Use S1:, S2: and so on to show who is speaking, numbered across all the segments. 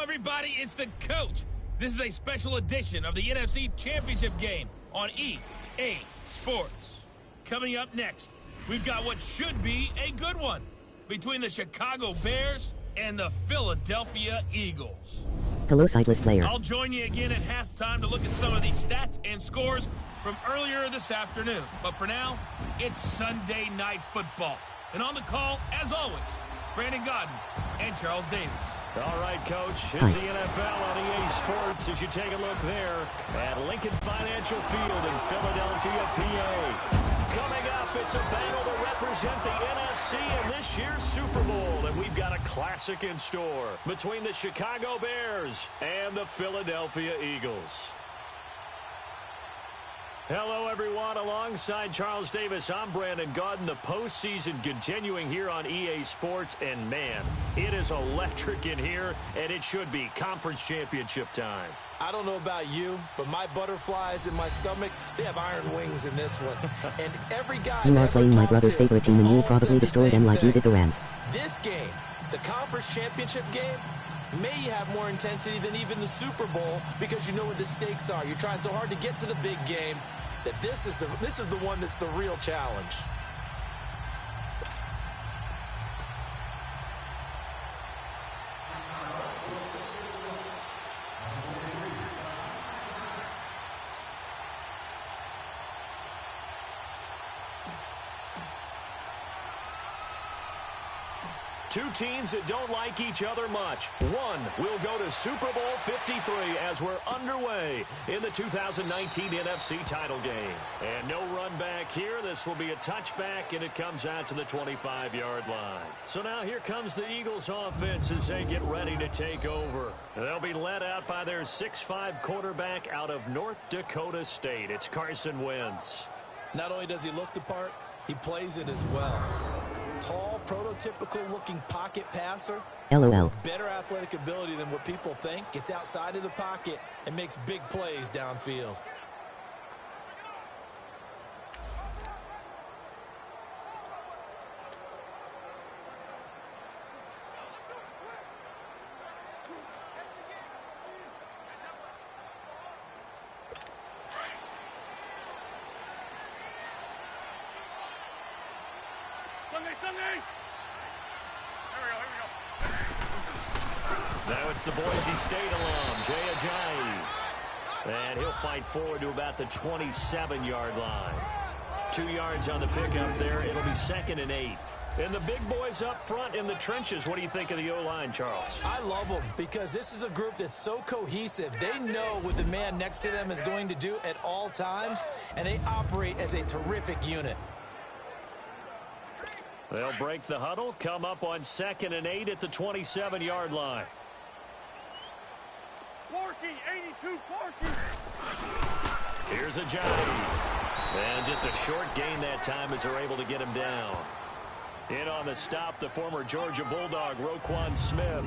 S1: everybody, it's the coach. This is a special edition of the NFC Championship game on EA Sports. Coming up next, we've got what should be a good one between the Chicago Bears and the Philadelphia Eagles.
S2: Hello, sightless player.
S1: I'll join you again at halftime to look at some of these stats and scores from earlier this afternoon. But for now, it's Sunday Night Football. And on the call, as always, Brandon Godden and Charles Davis.
S3: All right, Coach, it's the NFL on EA Sports as you take a look there at Lincoln Financial Field in Philadelphia, PA. Coming up, it's a battle to represent the NFC in this year's Super Bowl, and we've got a classic in store between the Chicago Bears and the Philadelphia Eagles. Hello, everyone. Alongside Charles Davis, I'm Brandon Godden. The postseason continuing here on EA Sports, and man, it is electric in here, and it should be conference championship time.
S4: I don't know about you, but my butterflies in my stomach, they have iron wings in this one. And every guy
S2: you are playing my brother's favorite team, and you'll probably destroy them like you did the Rams.
S4: This game, the conference championship game, may have more intensity than even the Super Bowl because you know what the stakes are. You're trying so hard to get to the big game that this is the one that's the real challenge.
S3: Two teams that don't like each other much. One will go to Super Bowl 53 as we're underway in the 2019 NFC title game. And no run back here. This will be a touchback, and it comes out to the 25-yard line. So now here comes the Eagles offense as they get ready to take over. They'll be led out by their 6'5" quarterback out of North Dakota State. It's Carson Wentz.
S4: Not only does he look the part, he plays it as well. Tall, prototypical-looking pocket passer.
S2: LOL.
S4: Better athletic ability than what people think. Gets outside of the pocket and makes big plays downfield.
S3: Now it's the Boise State alum, Jay Ajayi. And he'll fight forward to about the 27-yard line. 2 yards on the pickup there. It'll be 2nd and 8. And the big boys up front in the trenches. What do you think of the O-line, Charles?
S4: I love them because this is a group that's so cohesive. They know what the man next to them is going to do at all times, and they operate as a terrific unit.
S3: They'll break the huddle, come up on 2nd and 8 at the 27-yard line.
S5: 82-40.
S3: Here's Ajayi. And just a short gain that time as they're able to get him down. In on the stop, the former Georgia Bulldog, Roquan Smith.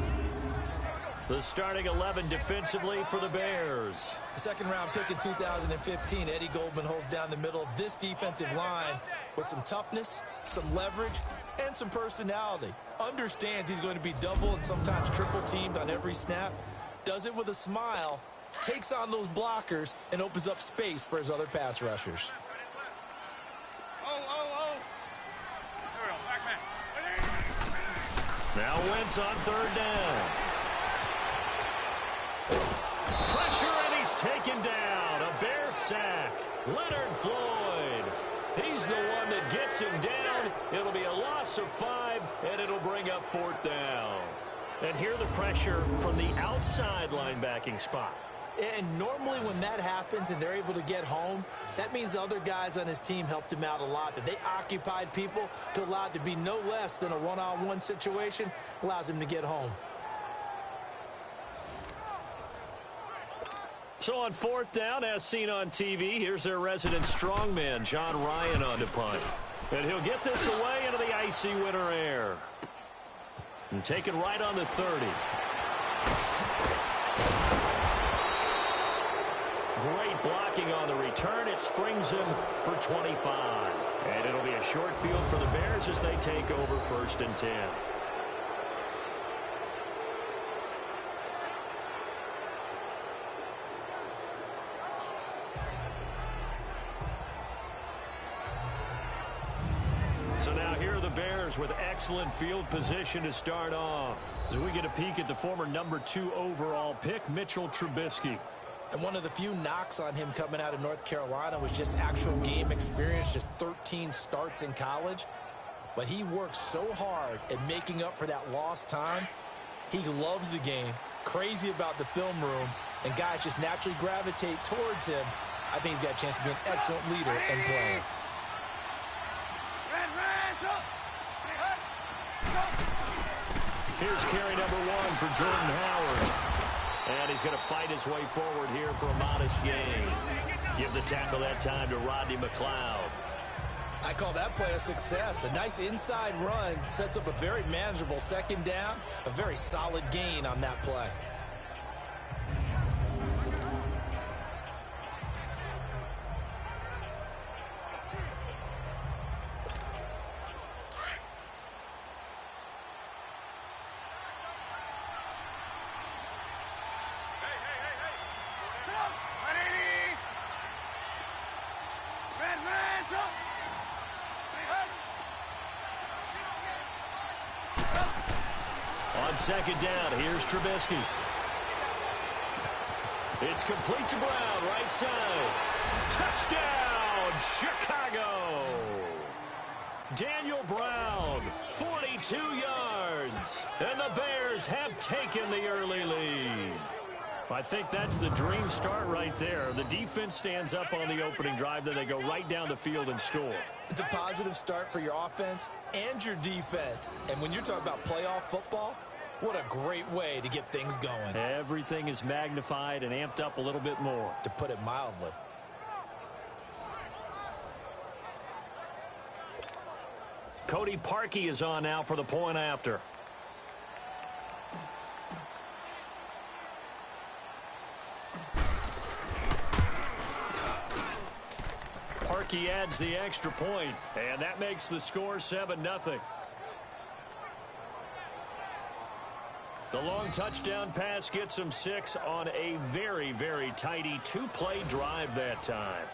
S3: The starting 11 defensively for the Bears.
S4: Second-round pick in 2015, Eddie Goldman holds down the middle of this defensive line with some toughness, some leverage, and some personality. Understands he's going to be double and sometimes triple teamed on every snap. Does it with a smile, takes on those blockers, and opens up space for his other pass rushers.
S3: Now Wentz on 3rd down. Pressure, and he's taken down. A Bear sack. Leonard Floyd. He's the one that gets him down. It'll be a loss of 5, and it'll bring up 4th down. And here the pressure from the outside linebacking spot.
S4: And normally when that happens and they're able to get home, that means the other guys on his team helped him out a lot. That they occupied people to allow it to be no less than a one-on-one situation, allows him to get home.
S3: So on 4th down, as seen on TV, here's their resident strongman, John Ryan, on to punt. And he'll get this away into the icy winter air. And taken right on the 30. Great blocking on the return. It springs him for 25. And it'll be a short field for the Bears as they take over 1st and 10. Bears with excellent field position to start off. As we get a peek at the former #2 overall pick, Mitchell Trubisky.
S4: And one of the few knocks on him coming out of North Carolina was just actual game experience, just 13 starts in college. But he works so hard at making up for that lost time. He loves the game, crazy about the film room, and guys just naturally gravitate towards him. I think he's got a chance to be an excellent leader and player.
S3: Here's carry #1 for Jordan Howard. And he's going to fight his way forward here for a modest gain. Give the tackle that time to Rodney McLeod.
S4: I call that play a success. A nice inside run sets up a very manageable second down. A very solid gain on that play.
S3: On second down, here's Trubisky. It's complete to Brown, right side. Touchdown, Chicago! Daniel Brown, 42 yards. And the Bears have taken the early lead. I think that's the dream start right there. The defense stands up on the opening drive, then they go right down the field and score.
S4: It's a positive start for your offense and your defense. And when you're talking about playoff football, what a great way to get things going.
S3: Everything is magnified and amped up a little bit more.
S4: To put it mildly.
S3: Cody Parkey is on now for the point after. Parkey adds the extra point, and that makes the score 7-0. The long touchdown pass gets him 6 on a very, very tidy two-play drive that time.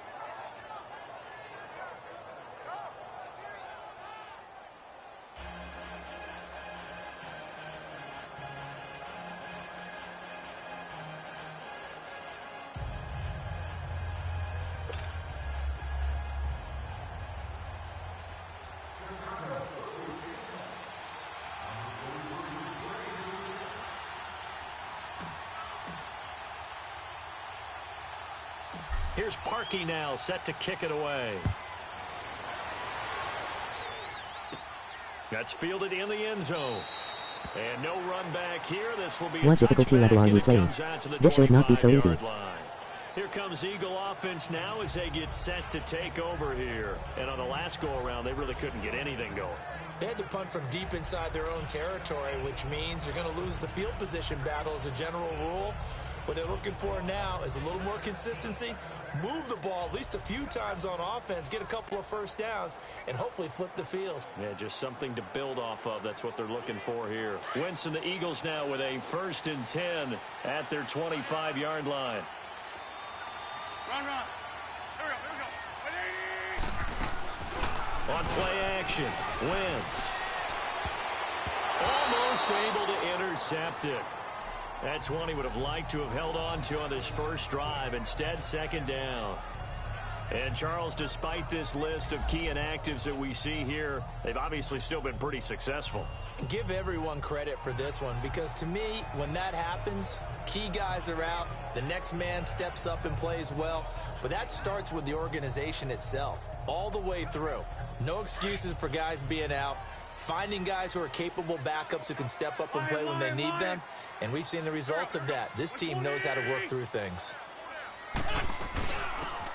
S3: Here's Parkey now, set to kick it away. That's fielded in the end zone. And no run back here. This will be
S2: What difficulty level are you playing? This should not be so easy.
S3: Here comes Eagle offense now as they get set to take over here. And on the last go-around, they really couldn't get anything going.
S4: They had to punt from deep inside their own territory, which means you're going to lose the field position battle as a general rule. What they're looking for now is a little more consistency, move the ball at least a few times on offense, get a couple of first downs, and hopefully flip the field.
S3: Yeah, just something to build off of. That's what they're looking for here. Wentz and the Eagles now with a 1st and 10 at their 25-yard line.
S5: Run. Here we go.
S3: On play action, Wentz. Almost able to intercept it. That's one he would have liked to have held on to on this first drive. Instead, 2nd down. And, Charles, despite this list of key inactives that we see here, they've obviously still been pretty successful.
S4: Give everyone credit for this one because, to me, when that happens, key guys are out, the next man steps up and plays well. But that starts with the organization itself, all the way through. No excuses for guys being out. Finding guys who are capable backups who can step up and play when they need them. And we've seen the results of that. This team knows how to work through things.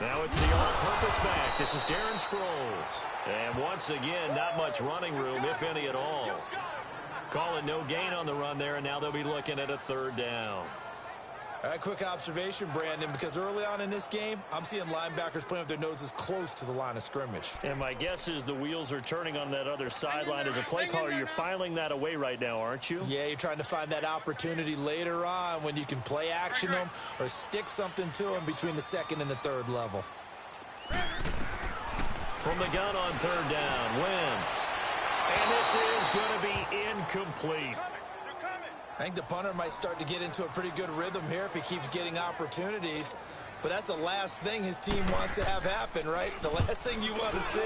S3: Now it's the all-purpose back. This is Darren Sproles. And once again, not much running room, if any at all. Call it no gain on the run there, and now they'll be looking at a 3rd down.
S4: All right, quick observation, Brandon, because early on in this game, I'm seeing linebackers playing with their noses close to the line of scrimmage.
S3: And my guess is the wheels are turning on that other sideline. As a play caller, you're filing that away right now, aren't you?
S4: Yeah, you're trying to find that opportunity later on when you can play action them or stick something to them between the 2nd and the 3rd level.
S3: From the gun on 3rd down, Wentz. And this is going to be incomplete.
S4: I think the punter might start to get into a pretty good rhythm here if he keeps getting opportunities. But that's the last thing his team wants to have happen, right? The last thing you want to see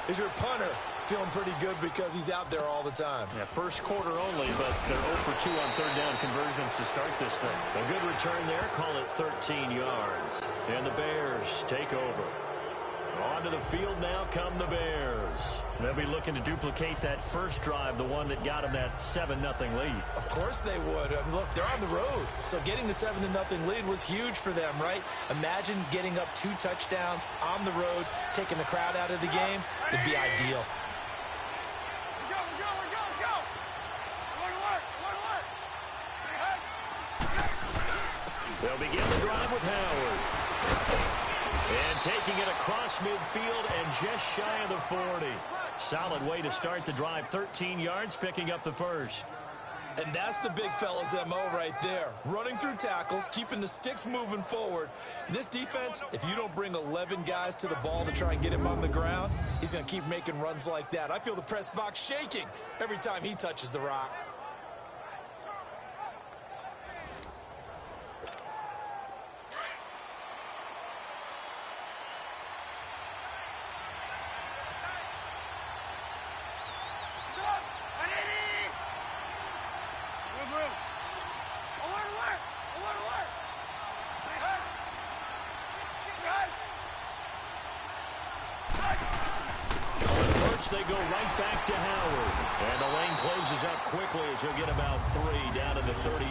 S4: is your punter feeling pretty good because he's out there all the time.
S3: Yeah, first quarter only, but they're 0 for 2 on third down conversions to start this thing. A good return there, call it 13 yards. And the Bears take over. Onto the field now come the Bears. They'll be looking to duplicate that first drive, the one that got them that 7-0 lead.
S4: Of course they would. I mean, look, they're on the road. So getting the 7-0 lead was huge for them, right? Imagine getting up 2 touchdowns on the road, taking the crowd out of the game. It'd be ideal.
S3: They'll begin the drive with Howard. And taking it across midfield and just shy of the 40. Solid way to start the drive. 13 yards, picking up the first.
S4: And that's the big fella's MO right there. Running through tackles, keeping the sticks moving forward. This defense, if you don't bring 11 guys to the ball to try and get him on the ground, he's going to keep making runs like that. I feel the press box shaking every time he touches the rock.
S3: They go right back to Howard. And the lane closes up quickly as he'll get about 3 down to the 38.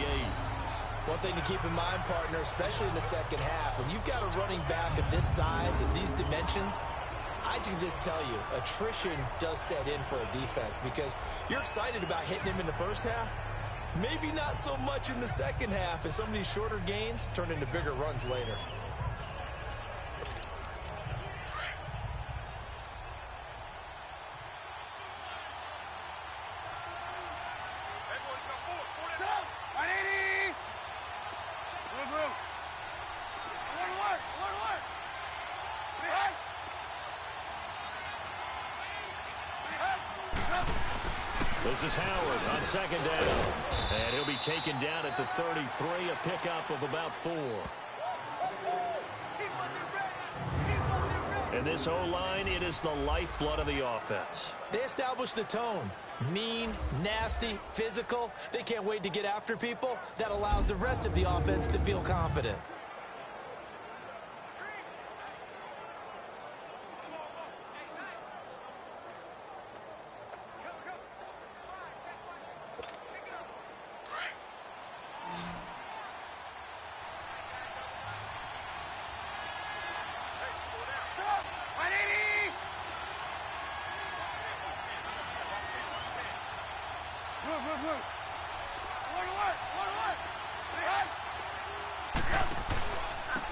S4: One thing to keep in mind, partner, especially in the second half, when you've got a running back of this size and these dimensions, I can just tell you, attrition does set in for a defense because you're excited about hitting him in the first half. Maybe not so much in the second half, and some of these shorter gains turn into bigger runs later.
S3: This is Howard on second down. And he'll be taken down at the 33, a pickup of about 4. And this O-line, it is the lifeblood of the offense.
S4: They establish the tone. Mean, nasty, physical. They can't wait to get after people. That allows the rest of the offense to feel confident.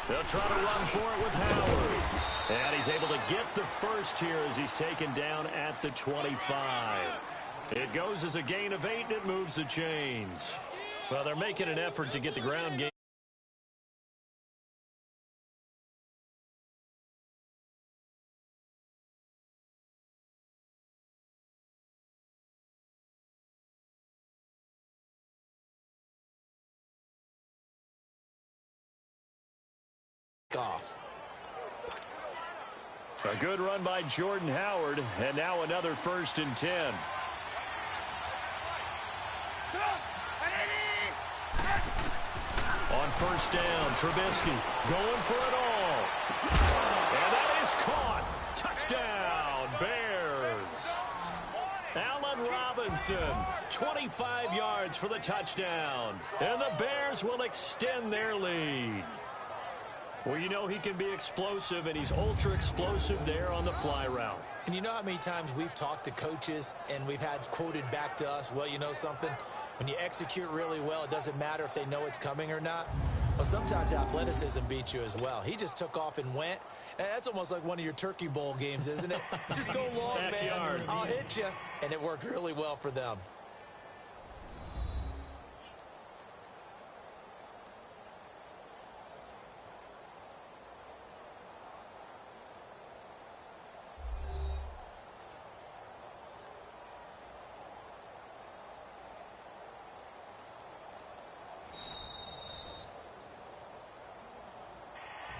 S3: They'll try to run for it with Howard. And he's able to get the first here as he's taken down at the 25. It goes as a gain of 8, and it moves the chains. Well, they're making an effort to get the ground game.
S4: Off.
S3: A good run by Jordan Howard, and now another 1st and 10. On first down, Trubisky going for it all. And that is caught. Touchdown, Bears. Allen Robinson, 25 yards for the touchdown. And the Bears will extend their lead. Well, you know he can be explosive, and he's ultra-explosive there on the fly route.
S4: And you know how many times we've talked to coaches and we've had quoted back to us, well, you know something? When you execute really well, it doesn't matter if they know it's coming or not. Well, sometimes athleticism beats you as well. He just took off and went. That's almost like one of your Turkey Bowl games, isn't it? Just go long, man. I'll hit you. And it worked really well for them.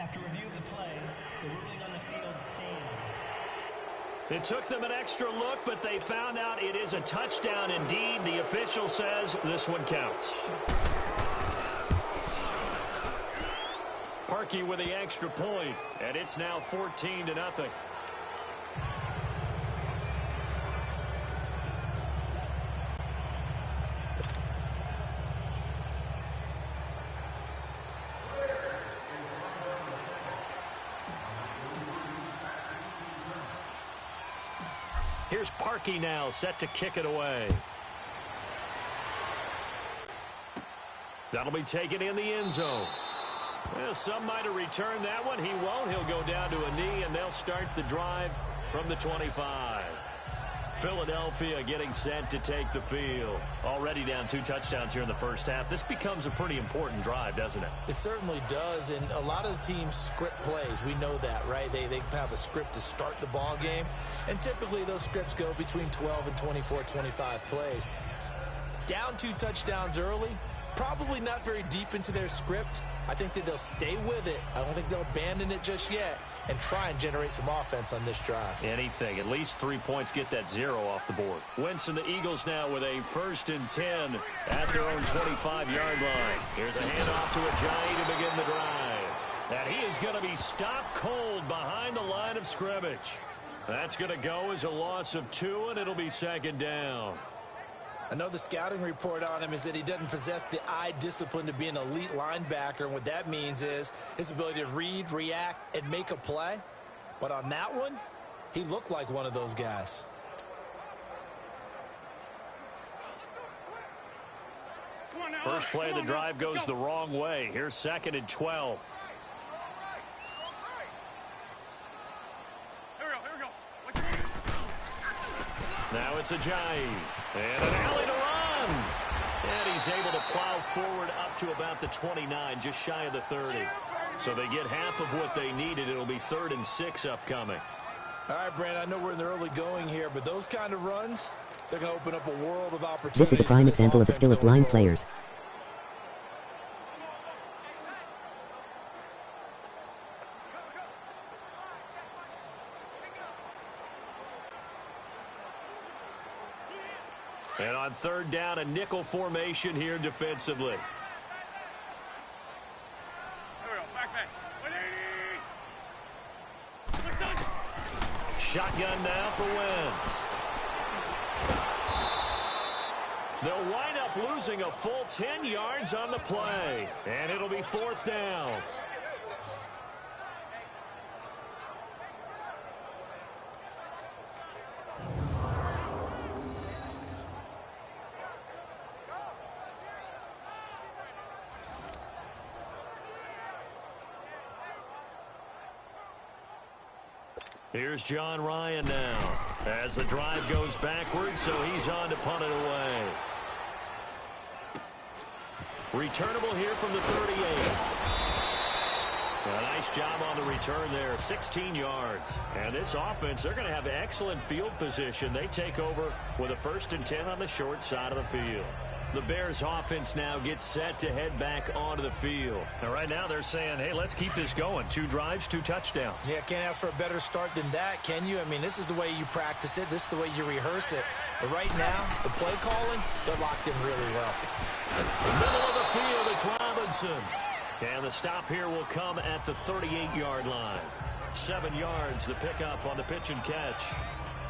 S6: After review of the play, the ruling on the field stands.
S3: It took them an extra look, but they found out it is a touchdown indeed. The official says this one counts. Parkey with the extra point, and it's now 14-0. Here's Parkey now, set to kick it away. That'll be taken in the end zone. Well, some might have returned that one. He won't. He'll go down to a knee, and they'll start the drive from the 25. Philadelphia getting set to take the field. Already down 2 touchdowns here in the first half. This becomes a pretty important drive, doesn't it?
S4: It certainly does, and a lot of the teams script plays. We know that, right? They have a script to start the ball game, and typically those scripts go between 12 and 24, 25 plays. Down 2 touchdowns early, probably not very deep into their script. I think that they'll stay with it. I don't think they'll abandon it just yet and try and generate some offense on this drive.
S3: Anything. At least 3 points, get that 0 off the board. Wentz and the Eagles now with a 1st and 10 at their own 25-yard line. Here's a handoff to Ajayi to begin the drive. And he is going to be stopped cold behind the line of scrimmage. That's going to go as a loss of 2, and it'll be 2nd down.
S4: I know the scouting report on him is that he doesn't possess the eye discipline to be an elite linebacker, and what that means is his ability to read, react, and make a play. But on that one, he looked like one of those guys.
S3: First play of the drive goes the wrong way. Here's 2nd and 12. Now it's Ajayi. And an alley to run. And he's able to plow forward up to about the 29, just shy of the 30. So they get half of what they needed. It'll be 3rd and 6 upcoming.
S4: All right, Brandon, I know we're in the early going here, but those kind of runs, they're going to open up a world of opportunities.
S2: This is a prime example of the skill of blind players.
S3: And on 3rd down, a nickel formation here defensively. Shotgun now for Wentz. They'll wind up losing a full 10 yards on the play. And it'll be 4th down. Here's John Ryan now as the drive goes backwards, so he's on to punt it away. Returnable here from the 38. A nice job on the return there, 16 yards. And this offense, they're going to have excellent field position. They take over with a 1st and 10 on the short side of the field. The Bears offense now gets set to head back onto the field. And right now they're saying, hey, let's keep this going. 2 drives, 2 touchdowns.
S4: Yeah, can't ask for a better start than that, can you? I mean, this is the way you practice it. This is the way you rehearse it. But right now, the play calling, they're locked in really well.
S3: Middle of the field, it's Robinson. And the stop here will come at the 38-yard line. 7 yards, the pickup on the pitch and catch.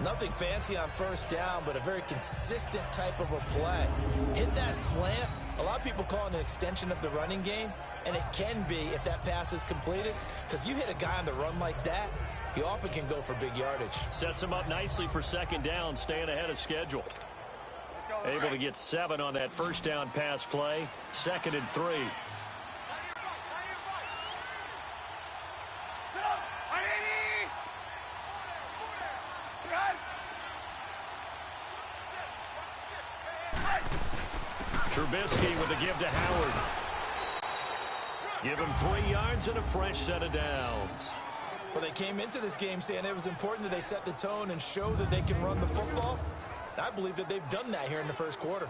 S4: Nothing fancy on 1st down, but a very consistent type of a play. Hit that slant. A lot of people call it an extension of the running game, and it can be if that pass is completed, because you hit a guy on the run like that, he often can go for big yardage.
S3: Sets him up nicely for 2nd down, staying ahead of schedule. Able to get 7 on that 1st down pass play. 2nd and 3. Trubisky with a give to Howard. Give him 3 yards and a fresh set of downs.
S4: Well, they came into this game saying it was important that they set the tone and show that they can run the football. I believe that they've done that here in the 1st quarter.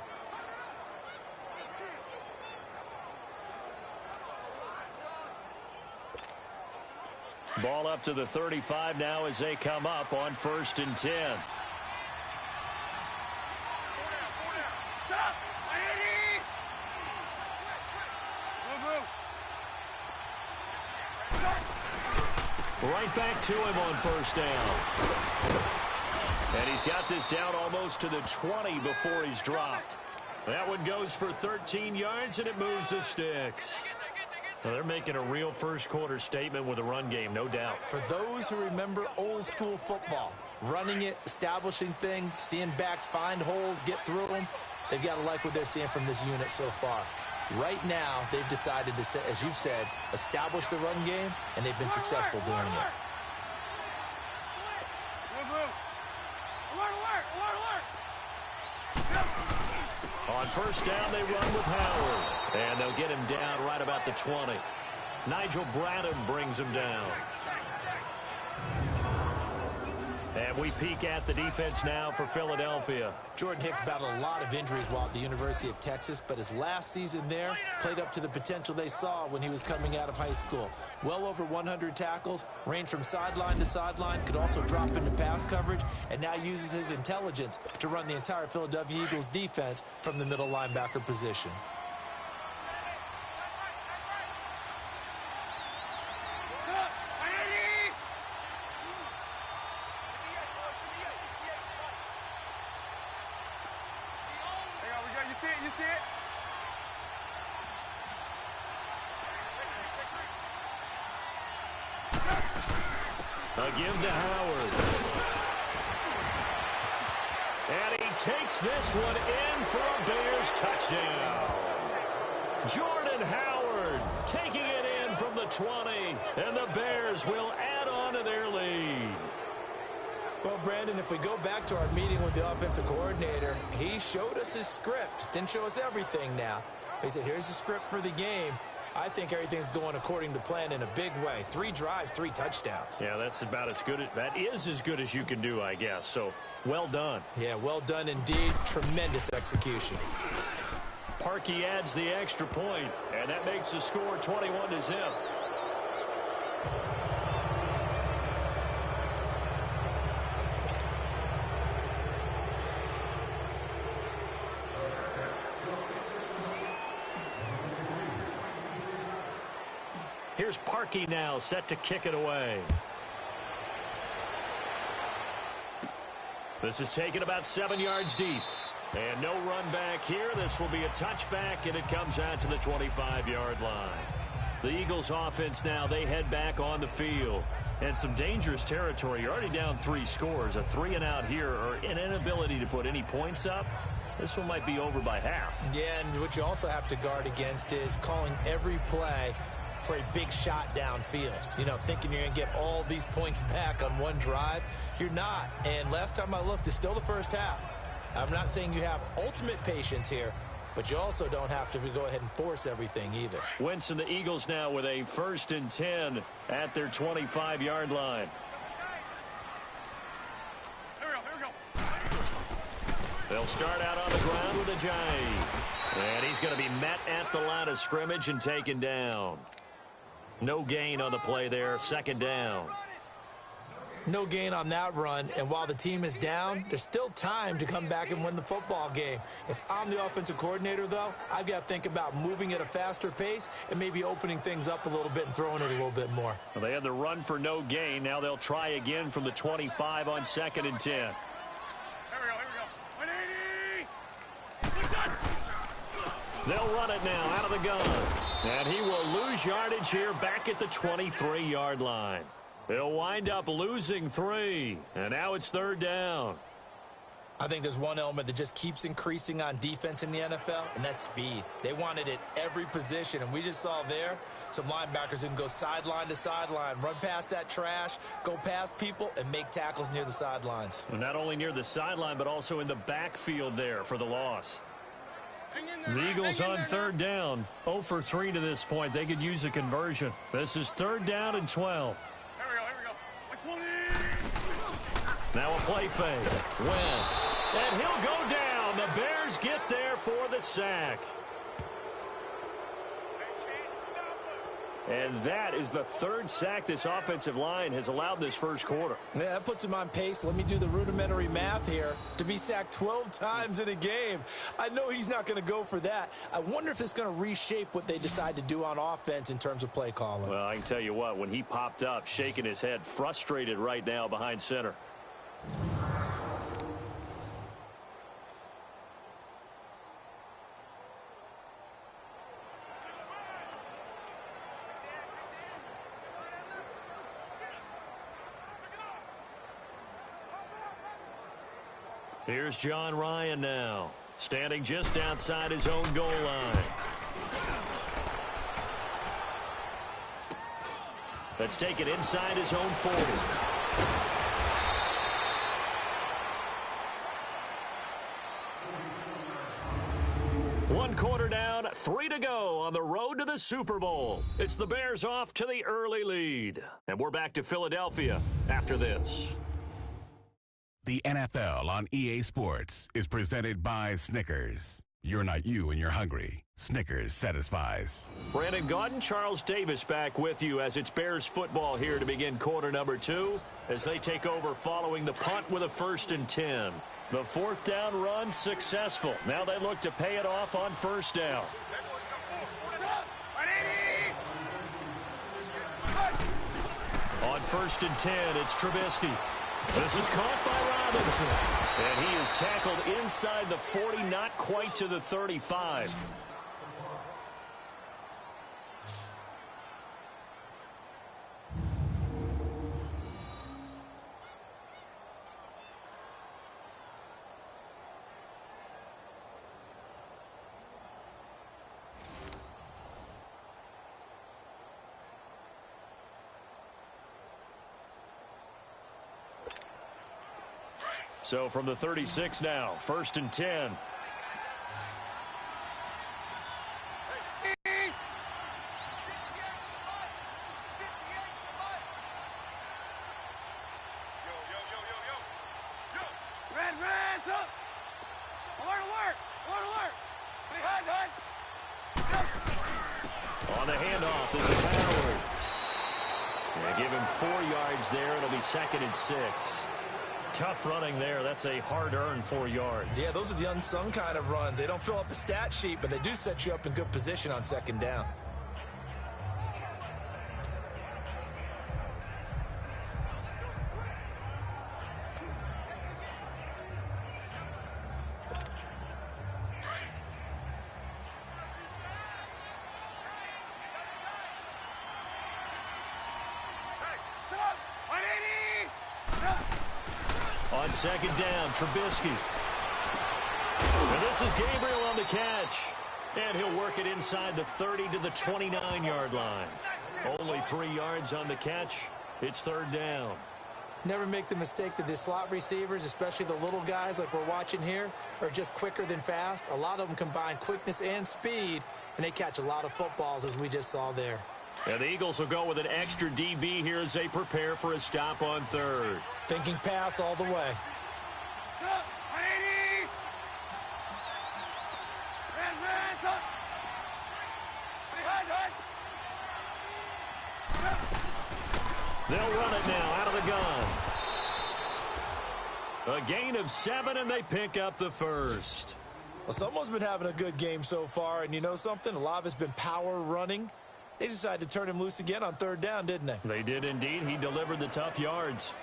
S3: Ball up to the 35 now as they come up on 1st and 10. Right back to him on 1st down. And he's got this down almost to the 20 before he's dropped. That one goes for 13 yards, and it moves the sticks. Well, they're making a real first-quarter statement with a run game, no doubt.
S4: For those who remember old-school football, running it, establishing things, seeing backs find holes, get through them, they've got to like what they're seeing from this unit so far. Right now, they've decided to, as you've said, establish the run game, and they've been successful doing it.
S3: On 1st down, they run with Howard. And they'll get him down right about the 20. Nigel Bradham brings him down. And we peek at the defense now for Philadelphia.
S4: Jordan Hicks battled a lot of injuries while at the University of Texas, but his last season there played up to the potential they saw when he was coming out of high school. Well over 100 tackles, ranged from sideline to sideline, could also drop into pass coverage, and now uses his intelligence to run the entire Philadelphia Eagles defense from the middle linebacker position.
S3: A give to Howard. And he takes this one in for a Bears touchdown. Jordan Howard taking it in from the 20. And the Bears will add on to their lead.
S4: Well, Brandon, if we go back to our meeting with the offensive coordinator, he showed us his script. Didn't show us everything now. He said, here's the script for the game. I think everything's going according to plan in a big way. 3 drives, 3 touchdowns.
S3: Yeah, that's about as good. That is as good as you can do, I guess. So, well done.
S4: Yeah, well done indeed. Tremendous execution.
S3: Parkey adds the extra point, and that makes the score 21-0. Here's Parkey now, set to kick it away. This is taken about 7 yards deep. And no run back here. This will be a touchback, and it comes out to the 25-yard line. The Eagles offense now, they head back on the field. And some dangerous territory. You're already down 3 scores. A 3-and-out here, or an inability to put any points up. This one might be over by half.
S4: Yeah, and what you also have to guard against is calling every play for a big shot downfield. You know, thinking you're going to get all these points back on one drive. You're not. And last time I looked, it's still the first half. I'm not saying you have ultimate patience here, but you also don't have to go ahead and force everything either.
S3: Wentz and the Eagles now with a 1st and 10 at their 25-yard line.
S5: Here we go.
S3: They'll start out on the ground with a Ajayi. And he's going to be met at the line of scrimmage and taken down. No gain on the play there, 2nd down.
S4: No gain on that run, and while the team is down, there's still time to come back and win the football game. If I'm the offensive coordinator, though, I've got to think about moving at a faster pace and maybe opening things up a little bit and throwing it a little bit more.
S3: Well, they had the run for no gain. Now they'll try again from the 25 on 2nd and 10.
S5: Here we go. 180.
S3: They'll run it now out of the gun. And he will lose yardage here back at the 23-yard line. They'll wind up losing 3. And now it's 3rd down.
S4: I think there's one element that just keeps increasing on defense in the NFL, and that's speed. They want it at every position, and we just saw there some linebackers who can go sideline to sideline, run past that trash, go past people, and make tackles near the sidelines.
S3: And not only near the sideline, but also in the backfield there for the loss. The Eagles on 3rd down, 0 for 3 to this point. They could use a conversion. This is 3rd down and 12. Now a play fake. Wentz. And he'll go down. The Bears get there for the sack. And that is the third sack this offensive line has allowed this first quarter.
S4: Yeah, that puts him on pace. Let me do the rudimentary math here. To be sacked 12 times in a game, I know he's not going to go for that. I wonder if it's going to reshape what they decide to do on offense in terms of play calling.
S3: Well, I can tell you what, when he popped up, shaking his head, frustrated right now behind center. Here's John Ryan now, standing just outside his own goal line. Let's take it inside his own 40. One quarter down, 3 to go on the road to the Super Bowl. It's the Bears off to the early lead. And we're back to Philadelphia after this.
S7: The NFL on EA Sports is presented by Snickers. You're not you and you're hungry. Snickers satisfies.
S3: Brandon Gaudin, Charles Davis back with you as it's Bears football here to begin quarter number 2 as they take over following the punt with a 1st and 10. The 4th down run successful. Now they look to pay it off on 1st down. On 1st and 10, it's Trubisky. This is caught by Robinson. And he is tackled inside the 40, not quite to the 35. So from the 36 now, 1st and 10. On the handoff, this is Howard. They give him 4 yards there. It'll be 2nd and 6. Tough running there. That's a hard-earned 4 yards.
S4: Yeah, those are the unsung kind of runs. They don't fill up the stat sheet, but they do set you up in good position on 2nd down.
S3: On 2nd down, Trubisky. And this is Gabriel on the catch. And he'll work it inside the 30 to the 29-yard line. Only 3 yards on the catch. It's 3rd down.
S4: Never make the mistake that the slot receivers, especially the little guys like we're watching here, are just quicker than fast. A lot of them combine quickness and speed, and they catch a lot of footballs, as we just saw there.
S3: And the Eagles will go with an extra DB here as they prepare for a stop on 3rd.
S4: Thinking pass all the way.
S3: They'll run it now out of the gun. A gain of 7, and they pick up the 1st.
S4: Well, someone's been having a good game so far, and you know something? A lot of it's been power running. They decided to turn him loose again on 3rd down, didn't they?
S3: They did indeed. He delivered the tough yards.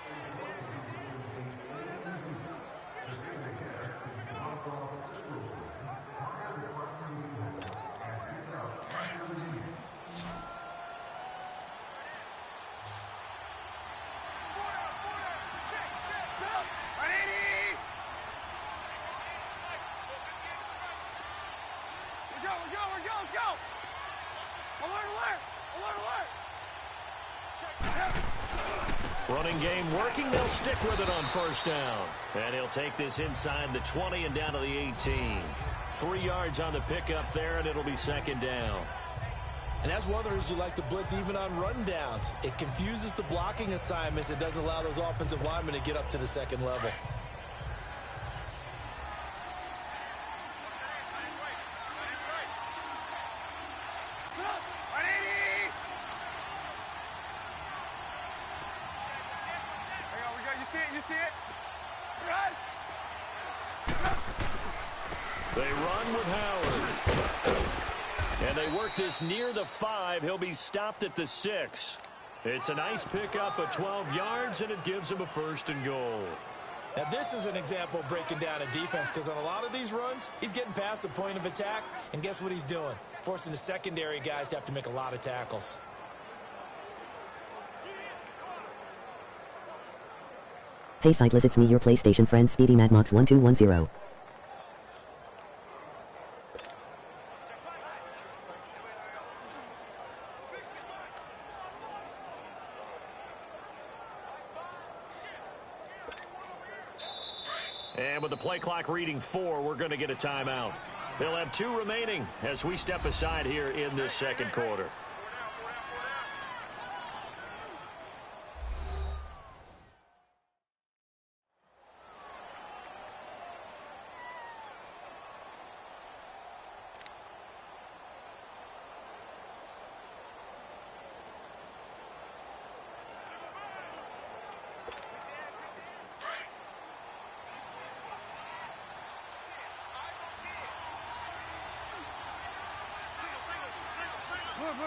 S3: Running game working. They'll stick with it on 1st down. And he'll take this inside the 20 and down to the 18. 3 yards on the pickup there, and it'll be 2nd down.
S4: And that's one of the reasons you like to blitz even on rundowns. It confuses the blocking assignments. It doesn't allow those offensive linemen to get up to the 2nd level.
S5: see it. Run.
S3: They run with Howard. And they work this near the 5. He'll be stopped at the 6. It's a nice pickup of 12 yards, and it gives him a 1st and goal.
S4: Now, this is an example of breaking down a defense, because on a lot of these runs, he's getting past the point of attack, and guess what he's doing? Forcing the secondary guys to have to make a lot of tackles.
S2: Hey Cyclist, it's me, your PlayStation friend Speedy Madmox1210.
S3: And with the play clock reading 4, we're going to get a timeout. They'll have 2 remaining as we step aside here in this second quarter.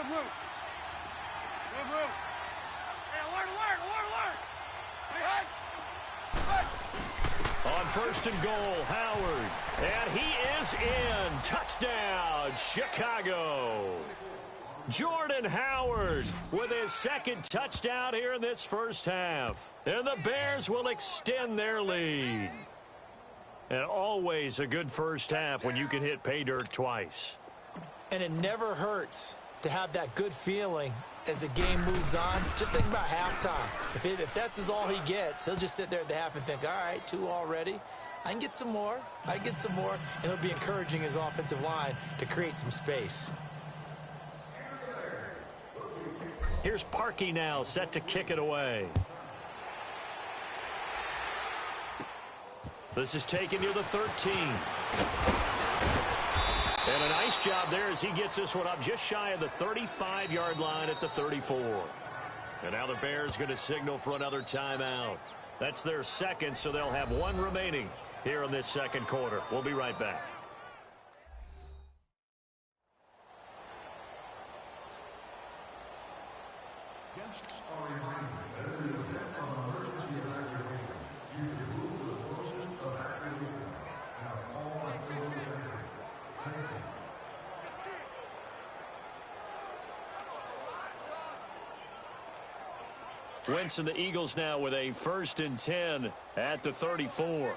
S5: Move. Hey, alert. Hey.
S3: On 1st and goal, Howard. And he is in. Touchdown, Chicago. Jordan Howard with his 2nd touchdown here in this first half. And the Bears will extend their lead. And always a good first half when you can hit pay dirt twice.
S4: And it never hurts to have that good feeling as the game moves on. Just think about halftime. If that's all he gets, he'll just sit there at the half and think, all right, 2 already. I can get some more. And he'll be encouraging his offensive line to create some space.
S3: Here's Parkey now, set to kick it away. This is taken near the 13. And a nice job there as he gets this one up just shy of the 35-yard line at the 34. And now the Bears going to signal for another timeout. That's their 2nd, so they'll have 1 remaining here in this second quarter. We'll be right back.
S8: Guests are reminded that in the event of an emergency evacuation, you should move to the closest evacuation and have all activities evacuated. Thank you.
S3: Wentz and the Eagles now with a 1st and 10 at the 34.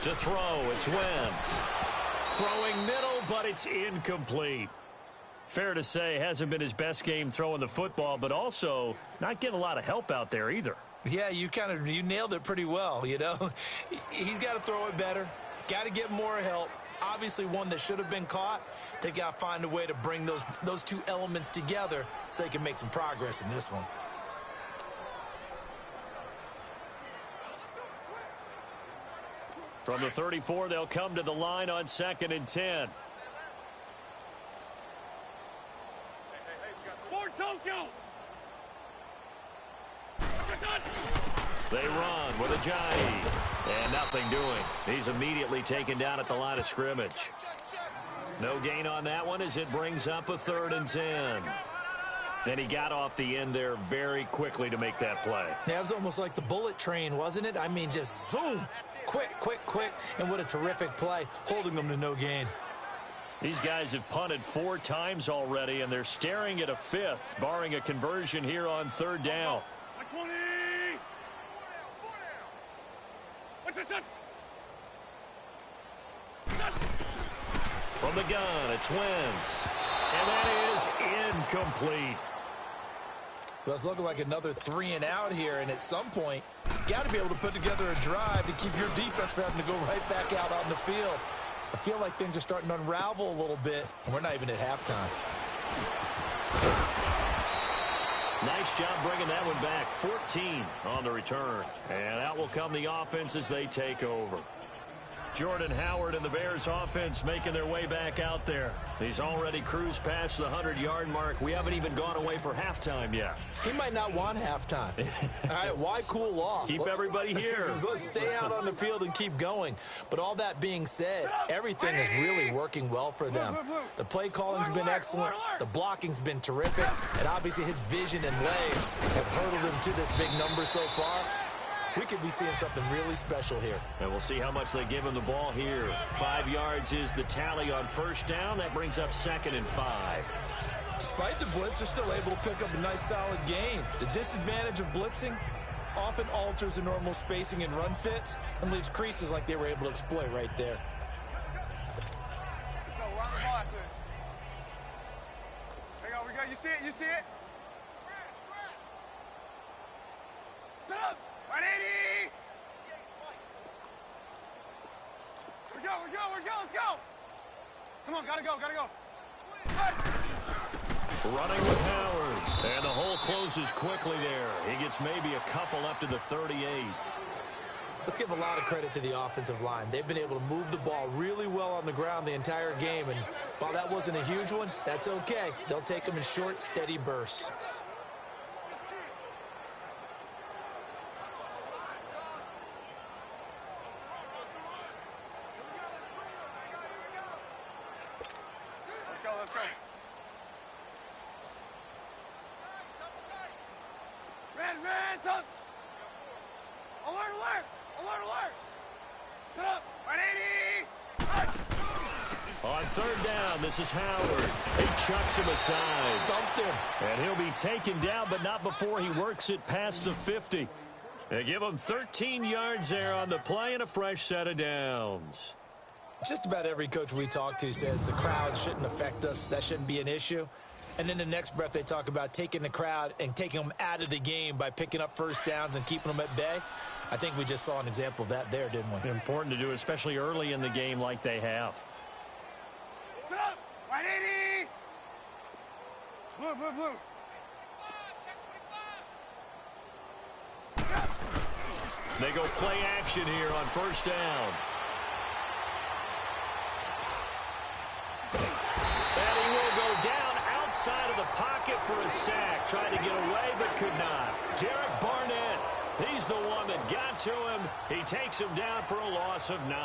S3: To throw, it's Wentz. Throwing middle, but it's incomplete. Fair to say, hasn't been his best game throwing the football, but also not getting a lot of help out there either.
S4: Yeah, you nailed it pretty well, you know. He's got to throw it better. Got to get more help. Obviously one that should have been caught. They've got to find a way to bring those 2 elements together so they can make some progress in this one.
S3: From the 34, they'll come to the line on 2nd and 10.
S5: Sport Tokyo.
S3: They run with Ajayi. And nothing doing. He's immediately taken down at the line of scrimmage. No gain on that one as it brings up a 3rd and 10. And he got off the end there very quickly to make that play.
S4: Yeah, it was almost like the bullet train, wasn't it? I mean, just zoom. Quick. And what a terrific play, holding them to no gain.
S3: These guys have punted 4 times already, and they're staring at a 5th, barring a conversion here on 3rd down.
S5: 20.
S3: From the gun, it's Wentz. And that is incomplete.
S4: Well, it's looking like another 3 and out here, and at some point, you got to be able to put together a drive to keep your defense from having to go right back out on the field. I feel like things are starting to unravel a little bit, and we're not even at halftime.
S3: Nice job bringing that one back. 14 on the return. And out will come the offense as they take over. Jordan Howard and the Bears offense making their way back out there. He's already cruised past the 100-yard mark. We haven't even gone away for halftime yet.
S4: He might not want halftime. All right, why cool off?
S3: Keep everybody here.
S4: Let's stay out on the field and keep going. But all that being said, everything is really working well for them. The play calling's been excellent. The blocking's been terrific. And obviously his vision and legs have hurdled him to this big number so far. We could be seeing something really special here.
S3: And we'll see how much they give him the ball here. 5 yards is the tally on first down. That brings up 2nd and 5.
S4: Despite the blitz, they're still able to pick up a nice solid gain. The disadvantage of blitzing often alters the normal spacing and run fits and leaves creases like they were able to exploit right there.
S5: Let's go. We're on the ball after this. There you go. We go. You see it? You see it? Set up. 180. We're go. Let's go. Come on. Gotta go.
S3: Running with Howard. And the hole closes quickly there. He gets maybe a couple up to the 38.
S4: Let's give a lot of credit to the offensive line. They've been able to move the ball really well on the ground the entire game. And while that wasn't a huge one, that's okay. They'll take them in short, steady bursts.
S5: Let's go. Red, up. Alert. Set up. 180.
S3: On third down, this is Howard. He chucks him aside.
S4: Dumped him.
S3: And he'll be taken down, but not before he works it past the 50. They give him 13 yards there on the play and a fresh set of downs.
S4: Just about every coach we talk to says the crowd shouldn't affect us. That shouldn't be an issue. And in the next breath, they talk about taking the crowd and taking them out of the game by picking up first downs and keeping them at bay. I think we just saw an example of that there, didn't we?
S3: Important to do, especially early in the game like they have.
S5: Set up. 180. Blue.
S3: They go play action here on first down. And he will go down outside of the pocket for a sack. Tried to get away but could not. Derek Barnett, he's the one that got to him. He takes him down for a loss of 9.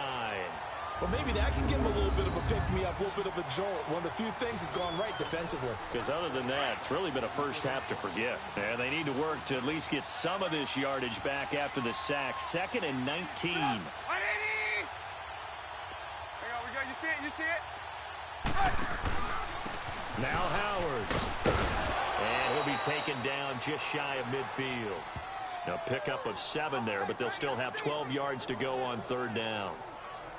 S4: Well, maybe that can give him a little bit of a pick-me-up, a little bit of a jolt. One of the few things has gone right defensively.
S3: Because other than that, it's really been a first half to forget. And they need to work to at least get some of this yardage back after the sack. 2nd and 19.
S5: 180. There we go. You see it?
S3: Now Howard. And he'll be taken down just shy of midfield. Now pickup of 7 there, but they'll still have 12 yards to go on third down.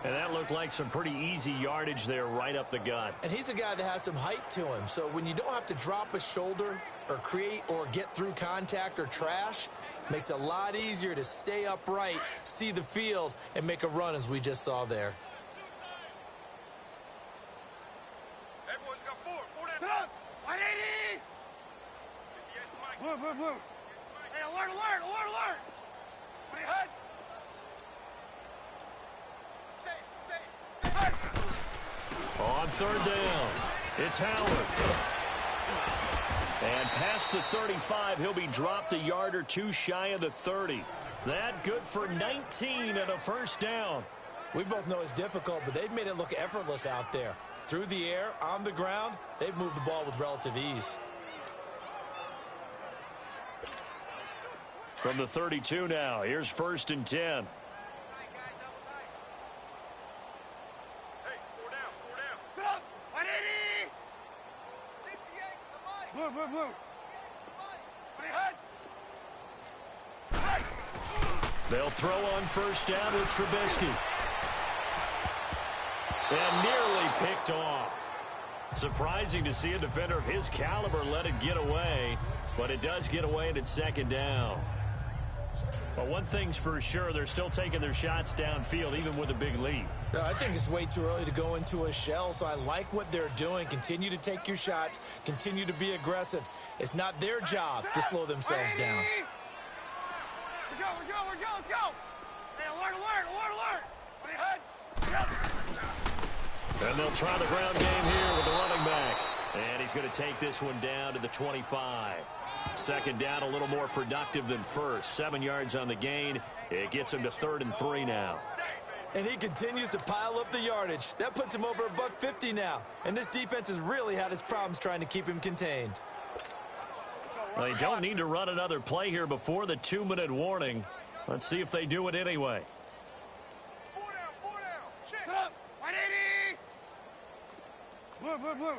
S3: And that looked like some pretty easy yardage there right up the gut.
S4: And he's a guy that has some height to him. So when you don't have to drop a shoulder or create or get through contact or trash, makes it a lot easier to stay upright, see the field, and make a run as we just saw there.
S5: Everyone's got 4. Set up. 180. Blue. Hey, alert. Pretty hot.
S3: On third down, it's Howard. And past the 35, he'll be dropped a yard or two shy of the 30. That good for 19 and a first down.
S4: We both know it's difficult, but they've made it look effortless out there. Through the air, on the ground, they've moved the ball with relative ease.
S3: From the 32 now, here's 1st and 10.
S5: Blue.
S3: They'll throw on first down with Trubisky. And nearly picked off. Surprising to see a defender of his caliber let it get away, but it does get away and it's 2nd down. But one thing's for sure, they're still taking their shots downfield, even with a big lead.
S4: I think it's way too early to go into a shell, so I like what they're doing. Continue to take your shots. Continue to be aggressive. It's not their job to slow themselves down.
S5: We're go. Let's go. Hey, alert. Pretty hot.
S3: And they'll try the ground game here with the running back. And he's going to take this one down to the 25. Second down, a little more productive than first. 7 yards on the gain. It gets him to 3rd and 3 now.
S4: And he continues to pile up the yardage. That puts him over $150 now. And this defense has really had its problems trying to keep him contained.
S3: Well, they don't need to run another play here before the 2-minute warning. Let's see if they do it anyway.
S5: 4 down. Check. Up. 180. Blue.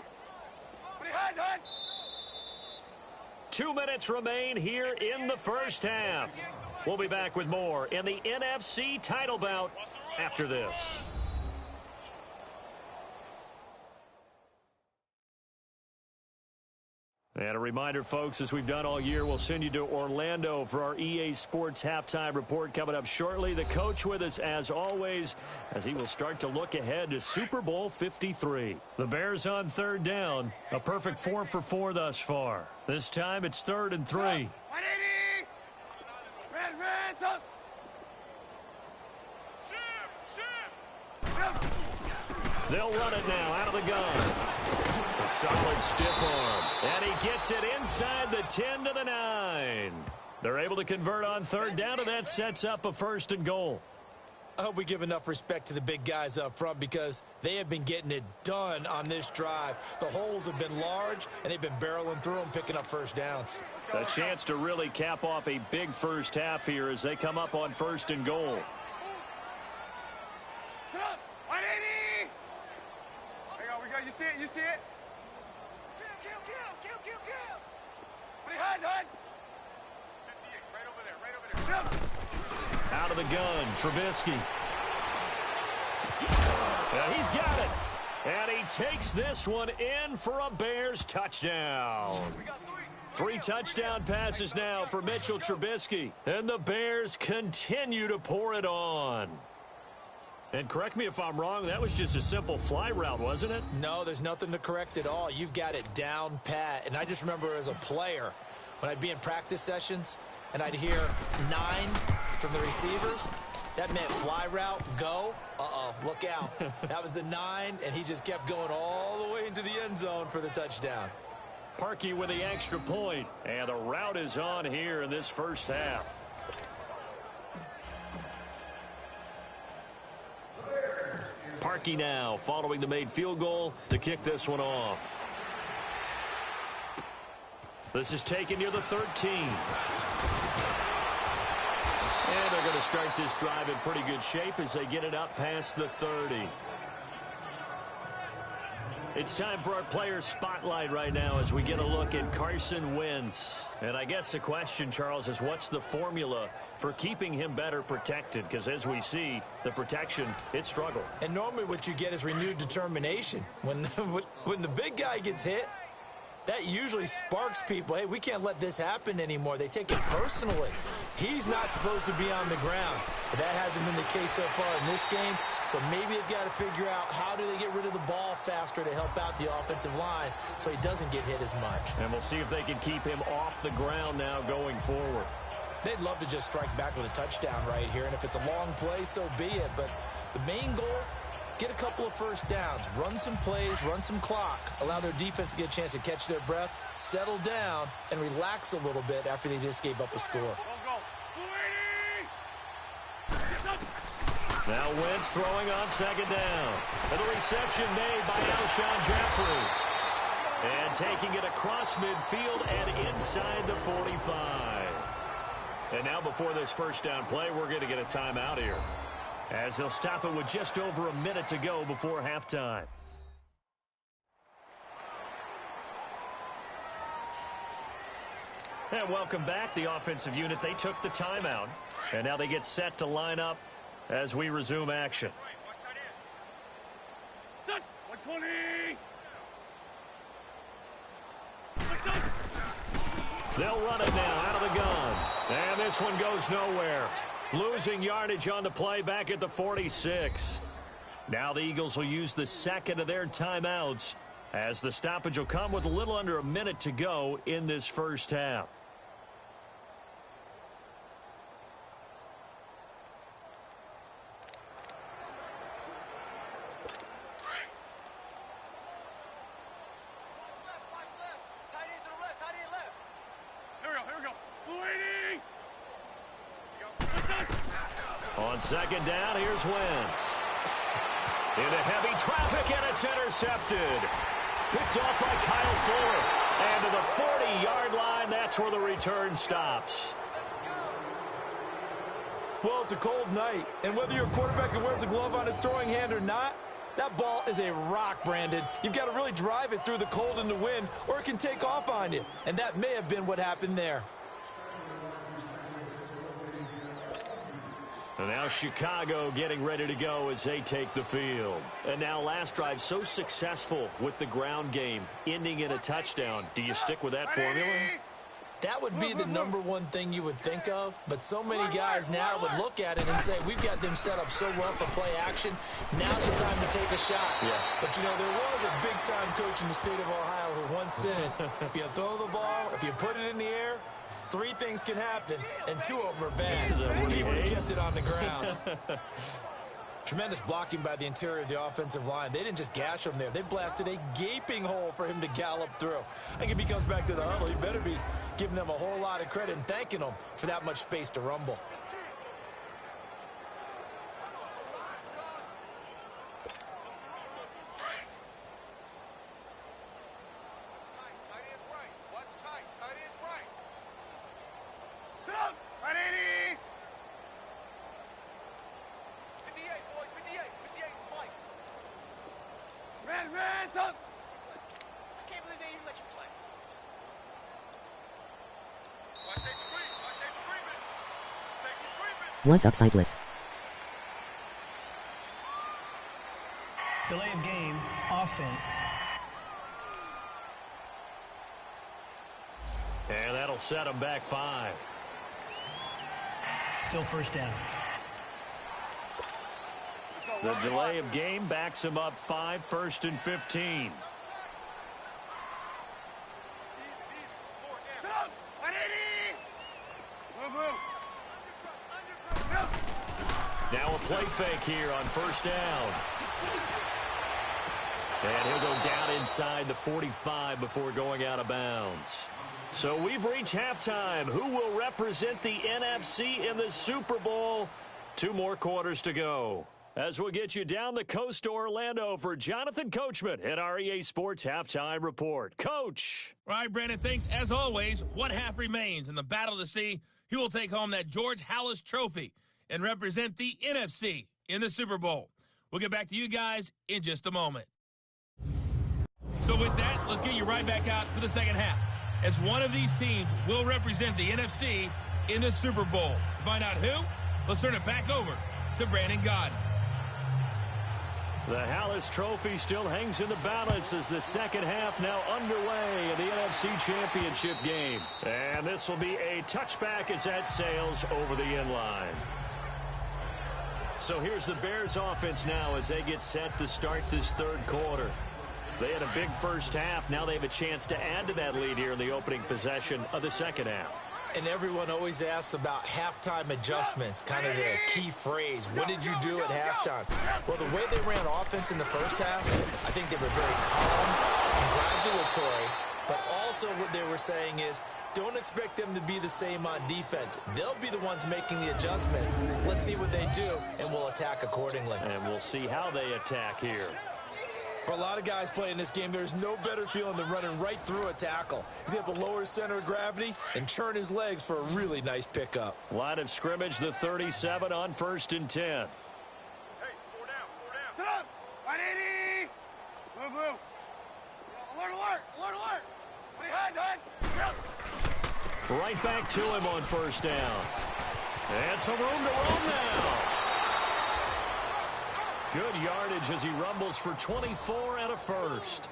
S5: Pretty hard.
S3: 2 minutes remain here in the first half. We'll be back with more in the NFC title bout after this. And a reminder, folks, as we've done all year, we'll send you to Orlando for our EA Sports halftime report coming up shortly. The coach with us, as always, as he will start to look ahead to Super Bowl 53. The Bears on 3rd down, a perfect 4 for 4 thus far. This time it's 3rd and 3.
S5: 180. Red, up.
S3: They'll run it now out of the gun. A solid stiff arm. And he gets it inside the 10 to the 9. They're able to convert on 3rd down, and that sets up a 1st and goal.
S4: I hope we give enough respect to the big guys up front because they have been getting it done on this drive. The holes have been large, and they've been barreling through them, picking up 1st downs.
S3: A chance to really cap off a big first half here as they come up on 1st and goal.
S5: 180. There we go. You see it? Kill. Pretty hard. 58, right over there.
S3: Out of the gun, Trubisky. Yeah, he's got it. And he takes this one in for a Bears touchdown. 3 touchdown passes now for Mitchell Trubisky. And the Bears continue to pour it on. And correct me if I'm wrong, that was just a simple fly route, wasn't it?
S4: No, there's nothing to correct at all. You've got it down pat. And I just remember as a player, when I'd be in practice sessions and I'd hear 9 from the receivers, that meant fly route, go. Look out. That was the 9, and he just kept going all the way into the end zone for the touchdown.
S3: Parkey with the extra point. And the route is on here in this first half. Parkey now following the made field goal to kick this one off. This is taken near the 13. And they're going to start this drive in pretty good shape as they get it up past the 30. It's time for our player spotlight right now as we get a look at Carson Wentz. And I guess the question, Charles, is what's the formula for keeping him better protected? Because as we see, the protection, it struggled.
S4: And normally what you get is renewed determination. When the big guy gets hit, that usually sparks people. Hey, we can't let this happen anymore. They take it personally. He's not supposed to be on the ground. But that hasn't been the case so far in this game. So maybe they've got to figure out how do they get rid of the ball faster to help out the offensive line so he doesn't get hit as much.
S3: And we'll see if they can keep him off the ground now going forward.
S4: They'd love to just strike back with a touchdown right here. And if it's a long play, so be it. But the main goal, get a couple of first downs, run some plays, run some clock, allow their defense to get a chance to catch their breath, settle down, and relax a little bit after they just gave up a score.
S3: Now Wentz throwing on 2nd down. And the reception made by Alshon Jeffrey. And taking it across midfield and inside the 45. And now before this first down play, we're going to get a timeout here, as they'll stop it with just over a minute to go before halftime. And welcome back. The offensive unit, they took the timeout. And now they get set to line up as we resume action.
S5: 120.
S3: They'll run it now out of the gun. And this one goes nowhere. Losing yardage on the play back at the 46. Now the Eagles will use the second of their timeouts as the stoppage will come with a little under a minute to go in this first half. On second down, here's Wentz. Into heavy traffic, and it's intercepted. Picked off by Kyle Fuller. And to the 40-yard line, that's where the return stops.
S4: Well, it's a cold night, and whether you're a quarterback that wears a glove on his throwing hand or not, that ball is a rock, Brandon. You've got to really drive it through the cold and the wind, or it can take off on you. And that may have been what happened there.
S3: And now Chicago getting ready to go as they take the field. And now last drive so successful with the ground game, ending in a touchdown. Do you stick with that formula?
S4: That would be the number one thing you would think of, but so many guys now would look at it and say, we've got them set up so well for play action, now's the time to take a shot. Yeah. But, you know, there was a big-time coach in the state of Ohio who once said, if you throw the ball, if you put it in the air, 3 things can happen, and 2 of them are bad. He would have kept it on the ground. Tremendous blocking by the interior of the offensive line. They didn't just gash him there. They blasted a gaping hole for him to gallop through. I think if he comes back to the huddle, he better be giving them a whole lot of credit and thanking them for that much space to rumble.
S2: What's up, Sightless?
S6: Delay of game, offense.
S3: And that'll set them back 5.
S6: Still first down.
S3: The delay of game backs them up 5, 1st and 15. Now a play fake here on first down. And he'll go down inside the 45 before going out of bounds. So we've reached halftime. Who will represent the NFC in the Super Bowl? 2 more quarters to go. As we'll get you down the coast to Orlando for Jonathan Coachman at our EA Sports Halftime Report. Coach.
S1: All right, Brandon, thanks. As always, one half remains in the battle to see who will take home that George Halas Trophy and represent the NFC in the Super Bowl. We'll get back to you guys in just a moment. So with that, let's get you right back out for the second half, as one of these teams will represent the NFC in the Super Bowl. To find out who, let's turn it back over to Brandon Gaudin.
S3: The Halas Trophy still hangs in the balance as the second half now underway in the NFC Championship game. And this will be a touchback as that sails over the end line. So here's the Bears offense now as they get set to start this third quarter. They had a big first half. Now they have a chance to add to that lead here in the opening possession of the second half.
S4: And everyone always asks about halftime adjustments, kind of the key phrase. What did you do at halftime? Well, the way they ran offense in the first half, I think they were very calm, congratulatory, but also what they were saying is, don't expect them to be the same on defense. They'll be the ones making the adjustments. Let's see what they do, and we'll attack accordingly.
S3: And we'll see how they attack here.
S4: For a lot of guys playing this game, there's no better feeling than running right through a tackle. He's able to lower his center of gravity and churn his legs for a really nice pickup.
S3: Line of scrimmage, the 37 on 1st and 10.
S5: Hey, 4 down, 4 down. Sit up. 180. Blue, blue. Alert, alert, alert, alert. Behind, behind.
S3: Right back to him on first down. And some room to roam now. Good yardage as he rumbles for 24 and a first.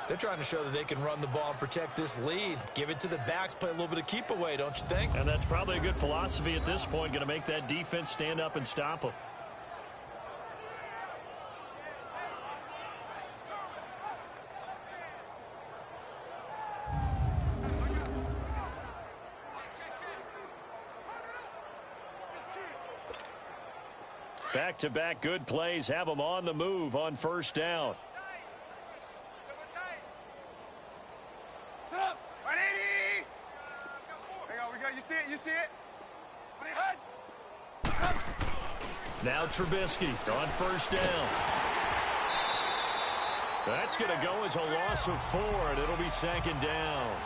S4: They're trying to show that they can run the ball and protect this lead. Give it to the backs, play a little bit of keep away, don't you think?
S3: And that's probably a good philosophy at this point, going to make that defense stand up and stop them. Back-to-back good plays have them on the move on first down. Now Trubisky on first down. That's going to go as a loss of 4, and it'll be second down.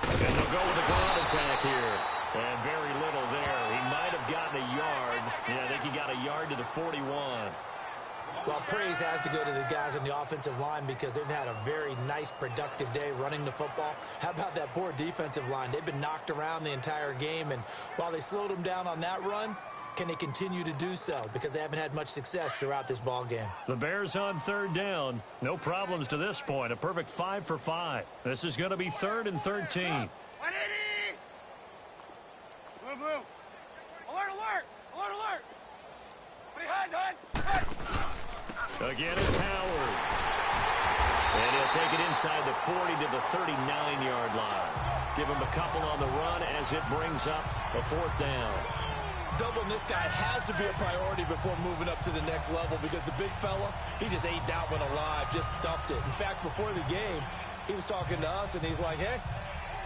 S3: And they'll go with a ground attack here. And very little there. He might have gotten a yard. Yeah, I think he got a yard to the 41.
S4: Well, praise has to go to the guys on the offensive line because they've had a very nice, productive day running the football. How about that poor defensive line? They've been knocked around the entire game, and while they slowed them down on that run, can they continue to do so? Because they haven't had much success throughout this ball game.
S3: The Bears on third down. No problems to this point. A perfect 5 for 5. This is going to be 3rd and 13.
S5: 180! Blue, blue. Alert, alert! Alert, alert! Behind,
S3: Again, it's Howard. And he'll take it inside the 40 to the 39-yard line. Give him a couple on the run as it brings up a 4th down.
S4: Doubling this guy has to be a priority before moving up to the next level because the big fella, he just ate that one alive, just stuffed it. In fact, before the game, he was talking to us, and he's like, hey,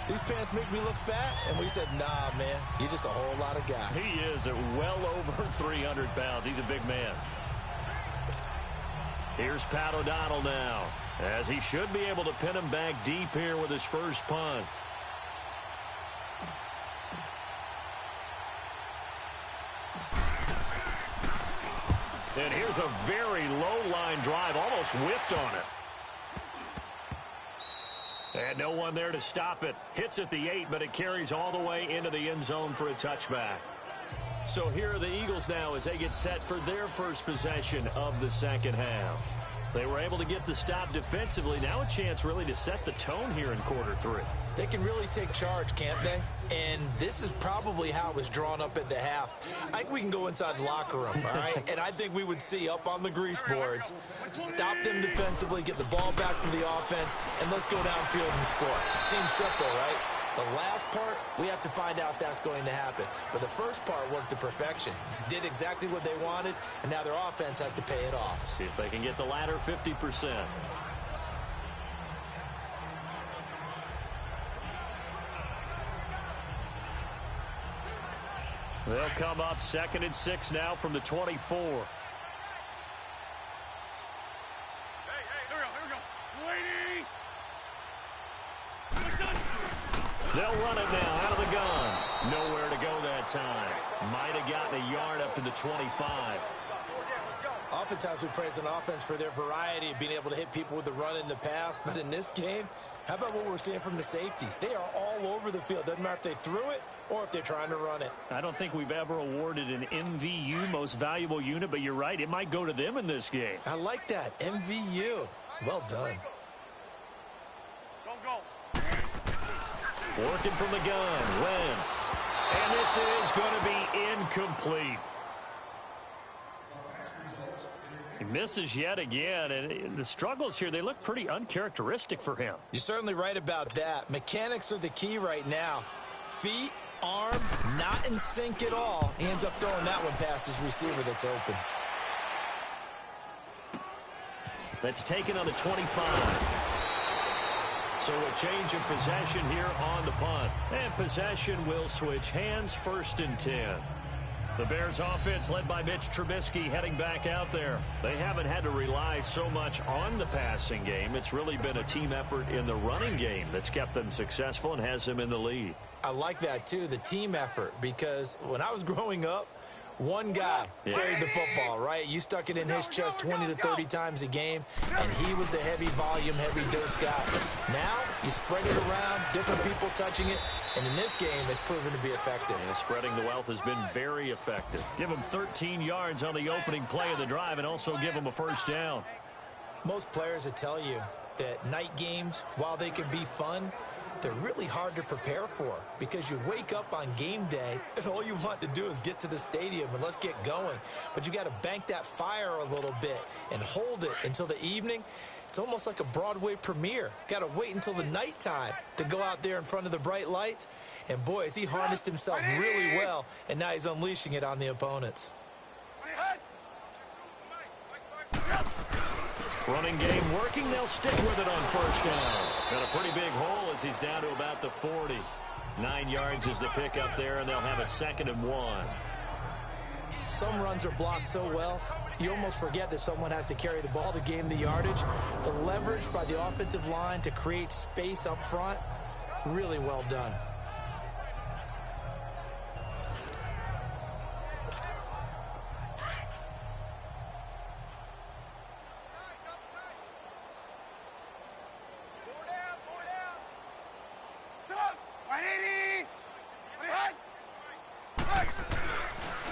S4: these pants make me look fat. And we said, nah, man, you're just a whole lot of guy.
S3: He is at well over 300 pounds. He's a big man. Here's Pat O'Donnell now, as he should be able to pin him back deep here with his first punt. And here's a very low-line drive, almost whiffed on it. And no one there to stop it. Hits at the 8, but it carries all the way into the end zone for a touchback. So here are the Eagles now as they get set for their first possession of the second half. They were able to get the stop defensively. Now a chance really to set the tone here in quarter 3.
S4: They can really take charge, can't they? And this is probably how it was drawn up at the half. I think we can go inside the locker room, all right? And I think we would see up on the grease boards, stop them defensively, get the ball back for the offense, and let's go downfield and score. Seems simple, right? The last part, we have to find out if that's going to happen. But the first part worked to perfection. Did exactly what they wanted, and now their offense has to pay it off.
S3: See if they can get the latter 50%. They'll come up 2nd and 6 now from the 24.
S5: Hey, here we go. 180!
S3: They'll run it now out of the gun. Nowhere to go that time. Might have gotten a yard up to the 25.
S4: Oftentimes we praise an offense for their variety of being able to hit people with the run in the past. But in this game, how about what we're seeing from the safeties? They are all over the field. Doesn't matter if they threw it or if they're trying to run it.
S3: I don't think we've ever awarded an MVU, most valuable unit, but you're right. It might go to them in this game.
S4: I like that. MVU. Well done.
S5: Don't go.
S3: Working from the gun, Wentz. And this is going to be incomplete. He misses yet again, and the struggles here, they look pretty uncharacteristic for him.
S4: You're certainly right about that. Mechanics are the key right now. Feet, arm, not in sync at all. He ends up throwing that one past his receiver that's open.
S3: That's taken on the 25. So a change of possession here on the punt. And possession will switch hands, 1st and 10. The Bears offense led by Mitch Trubisky heading back out there. They haven't had to rely so much on the passing game. It's really been a team effort in the running game that's kept them successful and has them in the lead.
S4: I like that, too, the team effort, because when I was growing up, one guy carried the football, right? You stuck it in his chest 20 to 30 times a game, and he was the heavy volume, heavy dose guy. Now, you spread it around, different people touching it, and in this game, it's proven to be effective.
S3: And spreading the wealth has been very effective. Give him 13 yards on the opening play of the drive and also give him a 1st down.
S4: Most players will tell you that night games, while they can be fun, they're really hard to prepare for because you wake up on game day and all you want to do is get to the stadium and let's get going. But you got to bank that fire a little bit and hold it until the evening. It's almost like a Broadway premiere. Got to wait until the nighttime to go out there in front of the bright lights. And boy, has he harnessed himself really well, and now he's unleashing it on the opponents.
S3: Running game working. They'll stick with it on first down. Got a pretty big hole as he's down to about the 40. 9 yards is the pickup there, and they'll have a 2nd and 1.
S4: Some runs are blocked so well, you almost forget that someone has to carry the ball to gain the yardage. The leverage by the offensive line to create space up front, really well done.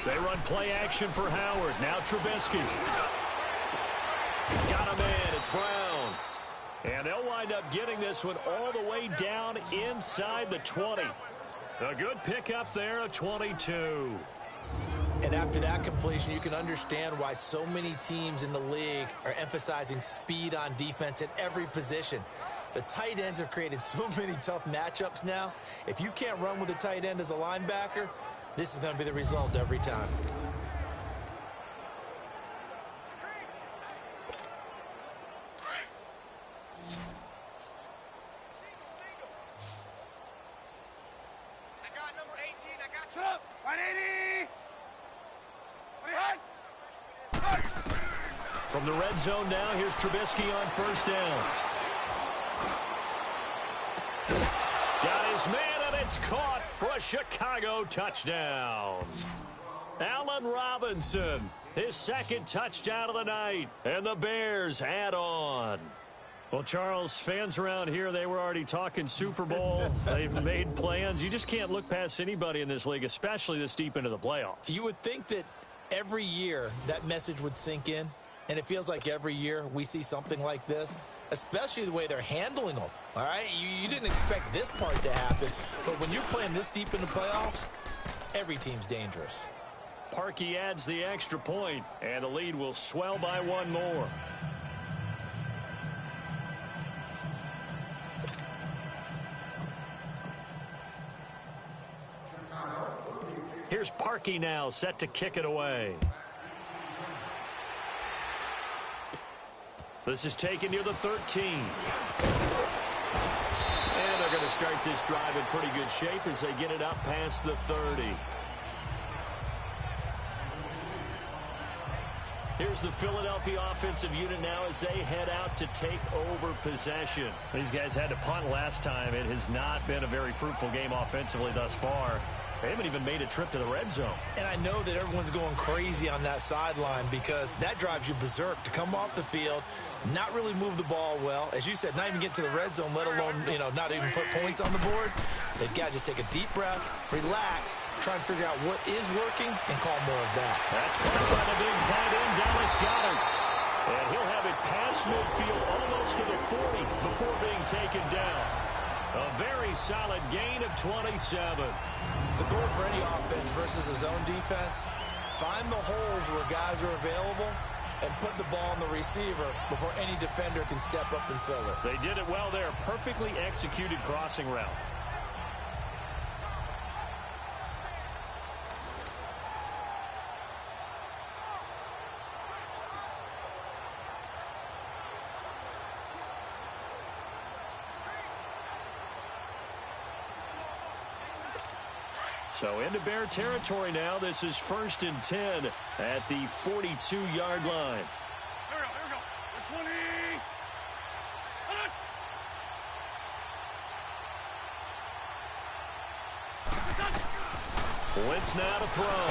S3: They run play action for Howard. Now Trubisky. Got him in. It's Brown. And they'll wind up getting this one all the way down inside the 20. A good pickup there, a 22.
S4: And after that completion, you can understand why so many teams in the league are emphasizing speed on defense at every position. The tight ends have created so many tough matchups now. If you can't run with a tight end as a linebacker, this is going to be the result every time.
S5: I got number 18. I got you up. 180.
S3: From the red zone now, here's Trubisky on first down. Got his man, and it's caught for a Chicago touchdown. Allen Robinson, his 2nd touchdown of the night, and the Bears add on. Well, Charles, fans around here, they were already talking Super Bowl. They've made plans. You just can't look past anybody in this league, especially this deep into the playoffs.
S4: You would think that every year that message would sink in, and it feels like every year we see something like this, especially the way they're handling them. All right, you didn't expect this part to happen, but when you're playing this deep in the playoffs, every team's dangerous.
S3: Parkey adds the extra point, and the lead will swell by 1 more. Here's Parkey now, set to kick it away. This is taken near the 13. And they're going to start this drive in pretty good shape as they get it up past the 30. Here's the Philadelphia offensive unit now as they head out to take over possession. These guys had to punt last time. It has not been a very fruitful game offensively thus far. They haven't even made a trip to the red zone. And I know that everyone's going crazy on that sideline because that drives you berserk to come off the field, not really move the ball well. As you said, not even get to the red zone, let alone, not even put points on the board. They've got to just take a deep breath, relax, try and figure out what is working, and call more of that. That's caught by the big tight end, Dallas Goedert. And he'll have it past midfield almost to the 40 before being taken down. A very solid gain of 27. The goal for any offense versus a zone defense, find the holes where guys are available and put the ball on the receiver before any defender can step up and fill it. They did it well there. Perfectly executed crossing route. So into Bear territory now. This is 1st and 10 at the 42-yard line.
S5: Here we go. 20.
S3: Blitz now to throw.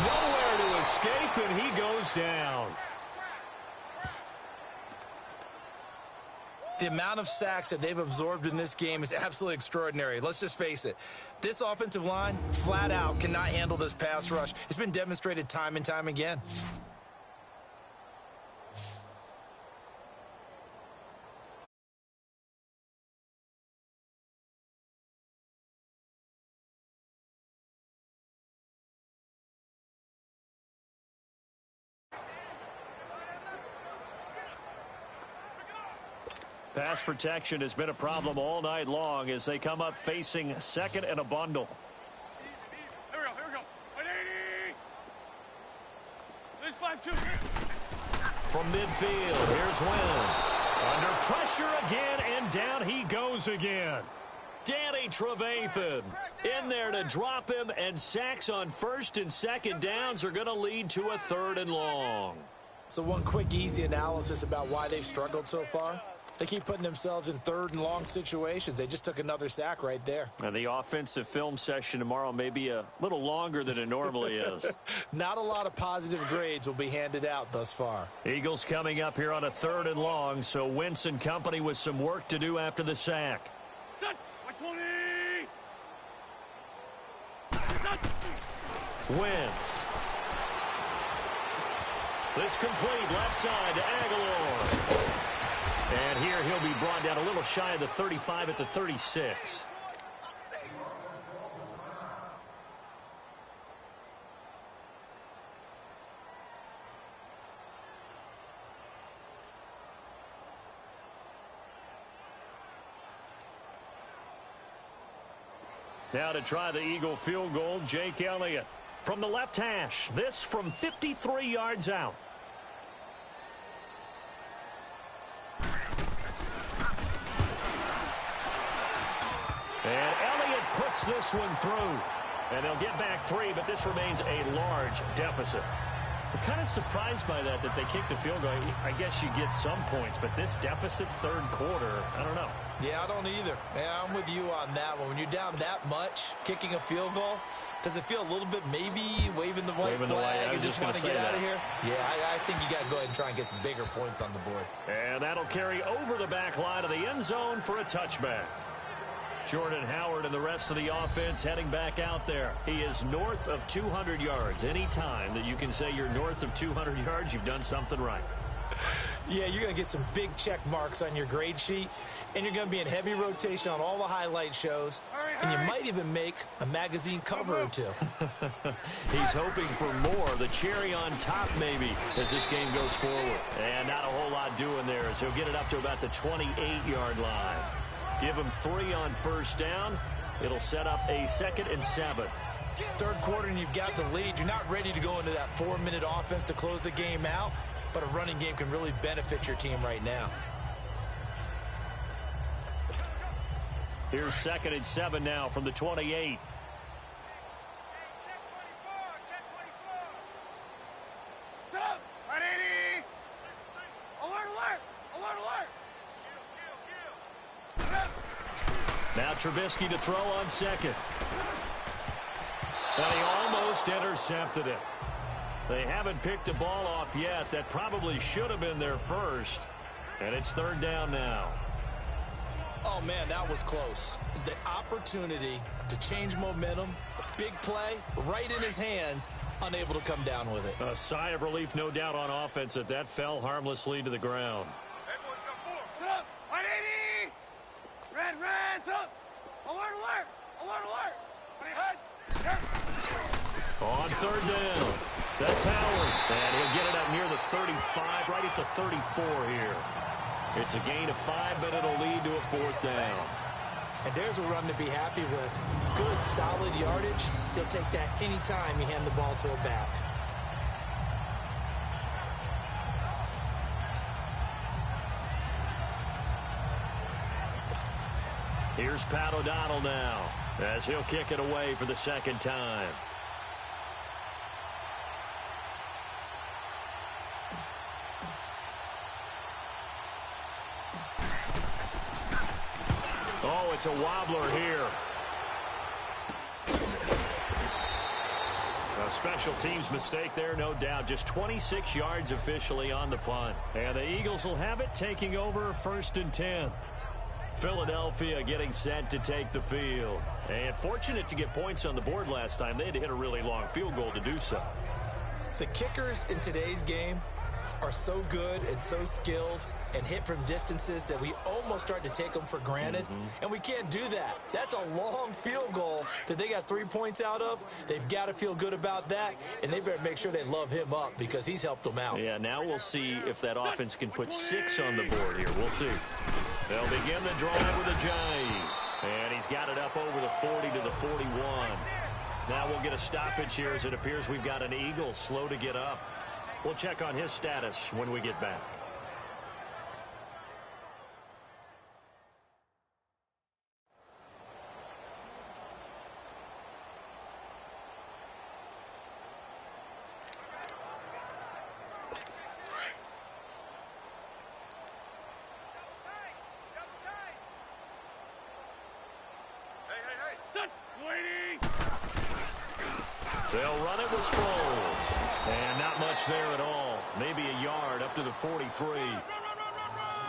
S3: Nowhere to escape, and he goes down.
S4: The amount of sacks that they've absorbed in this game is absolutely extraordinary. Let's just face it. This offensive line, flat out, cannot handle this pass rush. It's been demonstrated time and time again.
S3: Pass protection has been a problem all night long as they come up facing second and a bundle.
S5: Here we go. 180. This 5-2.
S3: From midfield, here's Wentz. Under pressure again, and down he goes again. Danny Trevathan in there to drop him, and sacks on first and second downs are going to lead to a 3rd and long.
S4: So one quick, easy analysis about why they've struggled so far. They keep putting themselves in 3rd and long situations. They just took another sack right there.
S3: And the offensive film session tomorrow may be a little longer than it normally is.
S4: Not a lot of positive grades will be handed out thus far.
S3: Eagles coming up here on a 3rd and long, so Wentz and company with some work to do after the sack.
S5: Set. 120.
S3: Wentz. This complete left side to Aguilar. And here he'll be brought down a little shy of the 35 at the 36. Now to try the Eagle field goal, Jake Elliott from the left hash. This from 53 yards out. And Elliott puts this one through. And they'll get back 3, but this remains a large deficit. I'm kind of surprised by that they kicked the field goal. I guess you get some points, but this deficit 3rd quarter, I don't know.
S4: Yeah, I don't either. Yeah, I'm with you on that one. When you're down that much, kicking a field goal, does it feel a little bit maybe waving the white flag and just want to get out of here? Yeah, I think you got to go ahead and try and get some bigger points on the board.
S3: And that'll carry over the back line of the end zone for a touchback. Jordan Howard and the rest of the offense heading back out there. He is north of 200 yards. Any time that you can say you're north of 200 yards, you've done something right.
S4: Yeah, you're going to get some big check marks on your grade sheet, and you're going to be in heavy rotation on all the highlight shows, and you might even make a magazine cover or 2.
S3: He's hoping for more, the cherry on top maybe, as this game goes forward. And not a whole lot doing there as he'll get it up to about the 28-yard line. Give him 3 on first down. It'll set up a 2nd and 7.
S4: 3rd quarter and you've got the lead. You're not ready to go into that 4-minute offense to close the game out, but a running game can really benefit your team right now.
S3: Here's 2nd and 7 now from the 28.
S5: Set up. 180. Alert.
S3: Now Trubisky to throw on 2nd. And he almost intercepted it. They haven't picked a ball off yet. That probably should have been their first. And it's 3rd down now.
S4: Oh, man, that was close. The opportunity to change momentum, big play, right in his hands, unable to come down with it.
S3: A sigh of relief, no doubt, on offense that fell harmlessly to the ground.
S5: Hey, boys, got 4. Set up. 180. Red, set up. Alert.
S3: On 3rd down. That's Howard. And he'll get it up near the 35, right at the 34 here. It's a gain of 5, but it'll lead to a 4th down.
S4: And there's a run to be happy with. Good, solid yardage. They'll take that anytime you hand the ball to a back.
S3: Here's Pat O'Donnell now, as he'll kick it away for the 2nd time. Oh, it's a wobbler here. A special teams mistake there, no doubt. Just 26 yards officially on the punt. And the Eagles will have it, taking over 1st and 10. Philadelphia getting set to take the field. And fortunate to get points on the board last time. They had to hit a really long field goal to do so.
S4: The kickers in today's game are so good and so skilled and hit from distances that we almost start to take them for granted. And we can't do that. That's a long field goal that they got 3 points out of. They've got to feel good about that, and they better make sure they love him up because he's helped them out.
S3: Yeah, now we'll see if that offense can put 6 on the board here. We'll see. They'll begin the drive with a jive. And he's got it up over the 40 to the 41. Now we'll get a stoppage here as it appears we've got an Eagle slow to get up. We'll check on his status when we get back. They'll run it with Sproles. And not much there at all. Maybe a yard up to the 43.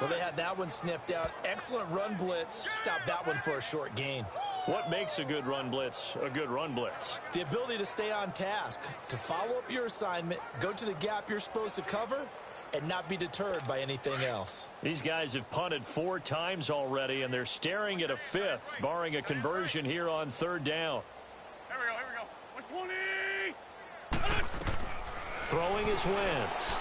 S4: Well, they had that one sniffed out. Excellent run blitz. Stop that one for a short gain.
S3: What makes a good run blitz a good run blitz?
S4: The ability to stay on task, to follow up your assignment, go to the gap you're supposed to cover, and not be deterred by anything else.
S3: These guys have punted 4 times already, and they're staring at a 5th, barring a conversion here on 3rd down.
S5: Here we go. 120.
S3: Throwing is Wentz.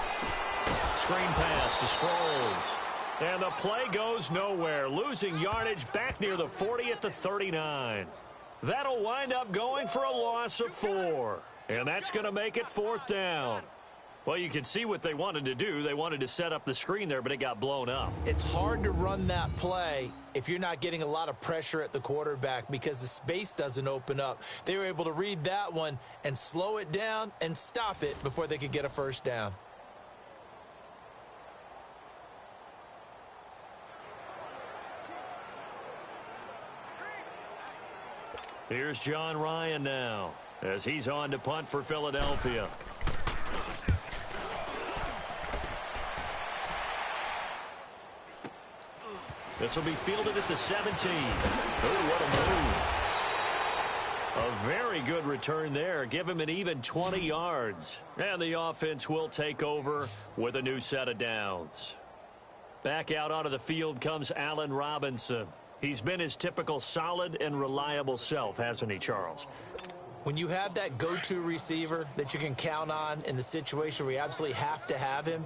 S3: Screen pass to Sproles. And the play goes nowhere. Losing yardage back near the 40 at the 39. That'll wind up going for a loss of 4. And that's going to make it 4th down. Well, you can see what they wanted to do. They wanted to set up the screen there, but it got blown up.
S4: It's hard to run that play if you're not getting a lot of pressure at the quarterback because the space doesn't open up. They were able to read that one and slow it down and stop it before they could get a first down.
S3: Here's John Ryan now as he's on to punt for Philadelphia. This will be fielded at the 17. Oh, what a move. A very good return there. Give him an even 20 yards. And the offense will take over with a new set of downs. Back out onto the field comes Allen Robinson. He's been his typical solid and reliable self, hasn't he, Charles?
S4: When you have that go-to receiver that you can count on in the situation where you absolutely have to have him,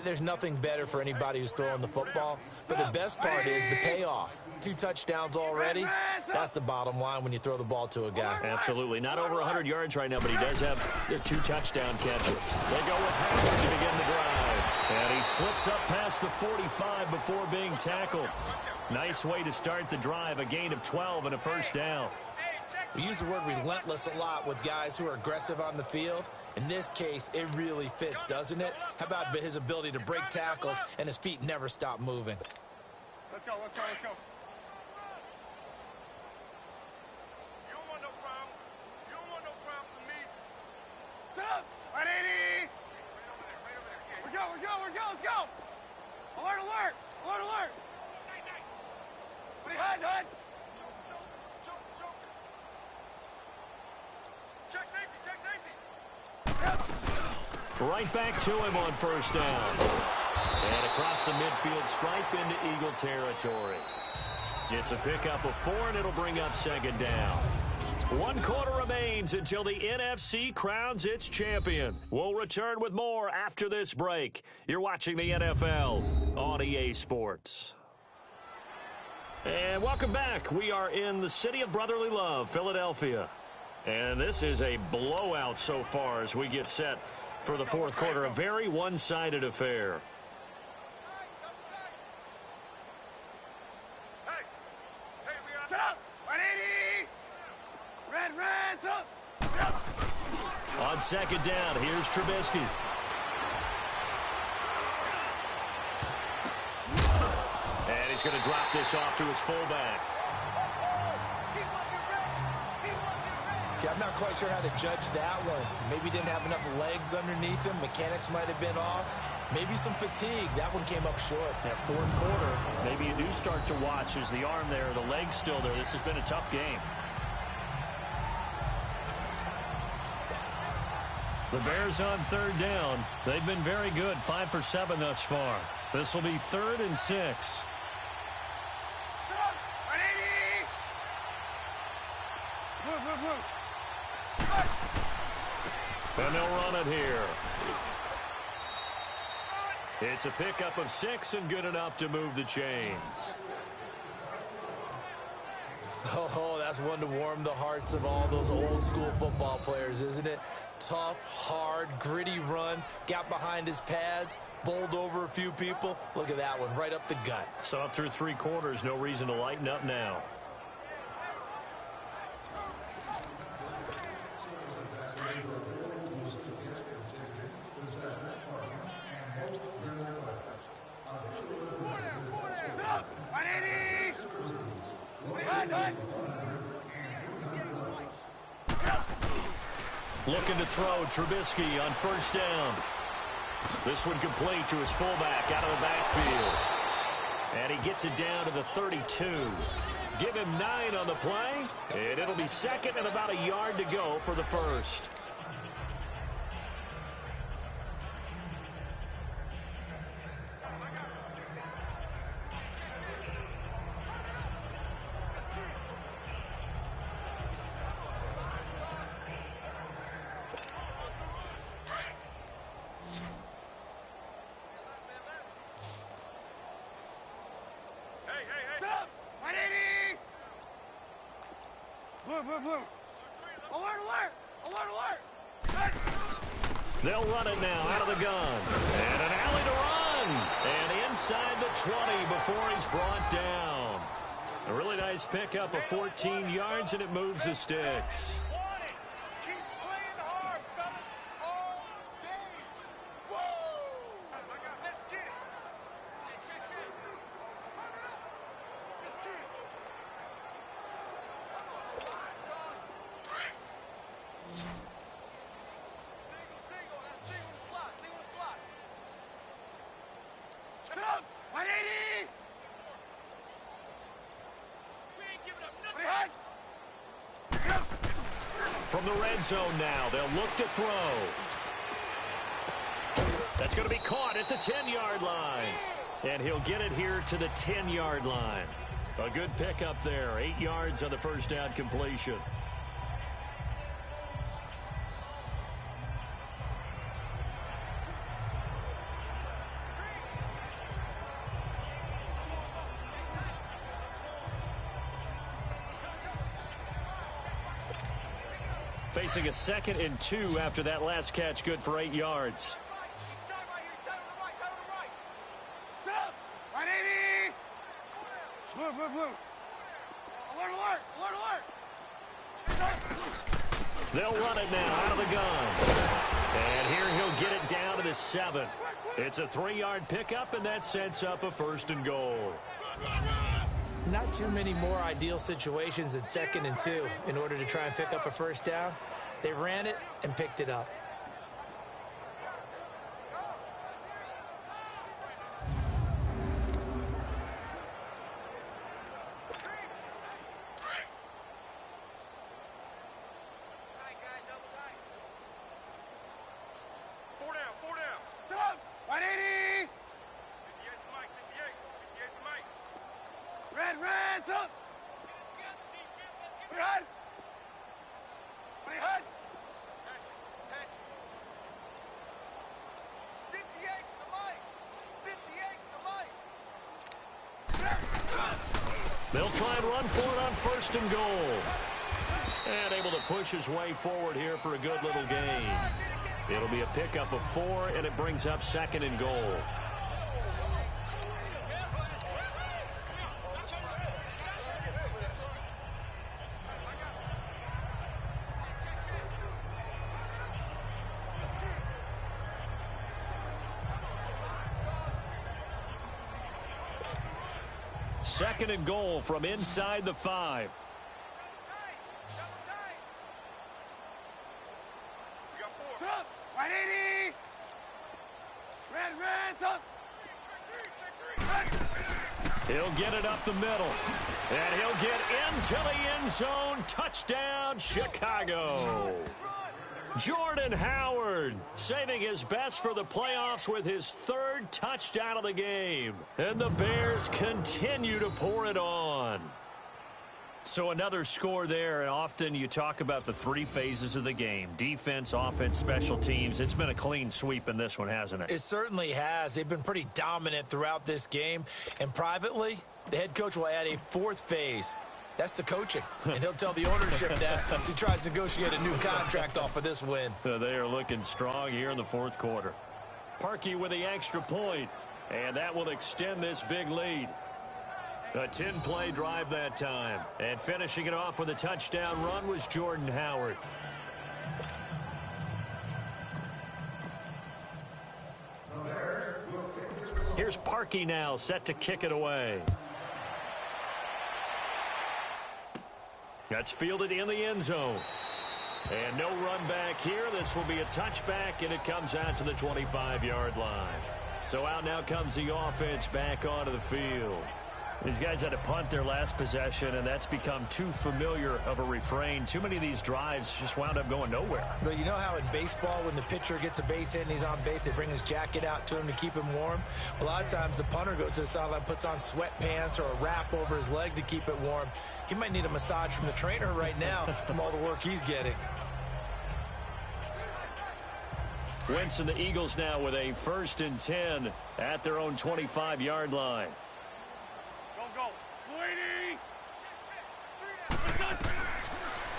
S4: there's nothing better for anybody who's throwing the football. But the best part is the payoff. 2 touchdowns already. That's the bottom line when you throw the ball to a guy.
S3: Absolutely. Not over 100 yards right now, but he does have the 2 touchdown catches. They go with Howard to begin the drive. And he slips up past the 45 before being tackled. Nice way to start the drive. A gain of 12 and a first down.
S4: We use the word relentless a lot with guys who are aggressive on the field. In this case, it really fits, doesn't it? How about his ability to break tackles and his feet never stop moving?
S5: Let's go. You don't want no problem. You don't want no problem with me. Stop! 180! Right over there. We're go. Let's go. Alert. What are you hiding? Check safety.
S3: Right back to him on first down. And across the midfield stripe into Eagle territory. It's a pickup of 4, and it'll bring up 2nd down. 1 quarter remains until the NFC crowns its champion. We'll return with more after this break. You're watching the NFL on EA Sports. And welcome back. We are in the city of brotherly love, Philadelphia. And this is a blowout so far as we get set for the 4th quarter. A very one-sided affair.
S5: Hey, we got... Set up! 180! Red, up!
S3: On 2nd down, here's Trubisky. And he's going to drop this off to his fullback.
S4: I'm not quite sure how to judge that one. Maybe didn't have enough legs underneath him. Mechanics might have been off. Maybe some fatigue. That one came up short.
S3: That 4th quarter, maybe you do start to watch. Is the arm there, the leg's still there? This has been a tough game. The Bears on 3rd down. They've been very good, 5 for 7 thus far. This will be 3rd and 6.
S5: 180! Move.
S3: And they'll run it here. It's a pickup of 6 and good enough to move the chains.
S4: Oh, that's one to warm the hearts of all those old school football players, isn't it? Tough, hard, gritty run, got behind his pads, bowled over a few people. Look at that one, right up the gut.
S3: So up through 3 quarters, no reason to lighten up now. Looking to throw Trubisky on first down. This one complete to his fullback out of the backfield. And he gets it down to the 32. Give him 9 on the play, and it'll be second and about a yard to go for the first. They'll run it now out of the gun. And an alley to run. And inside the 20 before he's brought down. A really nice pickup of 14 yards, and it moves the sticks. From the red zone now, they'll look to throw. That's going to be caught at the 10-yard line. And he'll get it here to the 10-yard line. A good pickup there, 8 yards on the first down completion. Facing a 2nd and 2 after that last catch, good for 8 yards. They'll run it now out of the gun. And here he'll get it down to the 7. It's a 3-yard pickup, and that sets up a 1st and goal.
S4: Not too many more ideal situations than 2nd and 2 in order to try and pick up a first down. They ran it and picked it up.
S3: They'll try and run for it on 1st and goal. And able to push his way forward here for a good little gain. It'll be a pickup of 4, and it brings up 2nd and goal. Second and goal from inside the 5. He'll get it up the middle. And he'll get into the end zone. Touchdown, Chicago. Jordan Howard saving his best for the playoffs with his 3rd touchdown of the game. And the Bears continue to pour it on. So another score there, and often you talk about the three phases of the game: defense, offense, special teams. It's been a clean sweep in this one, hasn't it?
S4: It certainly has. They've been pretty dominant throughout this game. And privately, the head coach will add a fourth phase. That's the coaching. And he'll tell the ownership that as he tries to negotiate a new contract off of this win.
S3: They are looking strong here in the fourth quarter. Parkey with the extra point, and that will extend this big lead. A 10-play drive that time. And finishing it off with a touchdown run was Jordan Howard. Here's Parkey now, set to kick it away. That's fielded in the end zone. And no run back here. This will be a touchback, and it comes out to the 25-yard line. So out now comes the offense back onto the field. These guys had to punt their last possession, and that's become too familiar of a refrain. Too many of these drives just wound up going nowhere.
S4: But you know how in baseball, when the pitcher gets a base hit and he's on base, they bring his jacket out to him to keep him warm? A lot of times the punter goes to the sideline, puts on sweatpants or a wrap over his leg to keep it warm. He might need a massage from the trainer right now from all the work he's getting.
S3: Wentz and the Eagles now with a 1st and 10 at their own 25-yard line.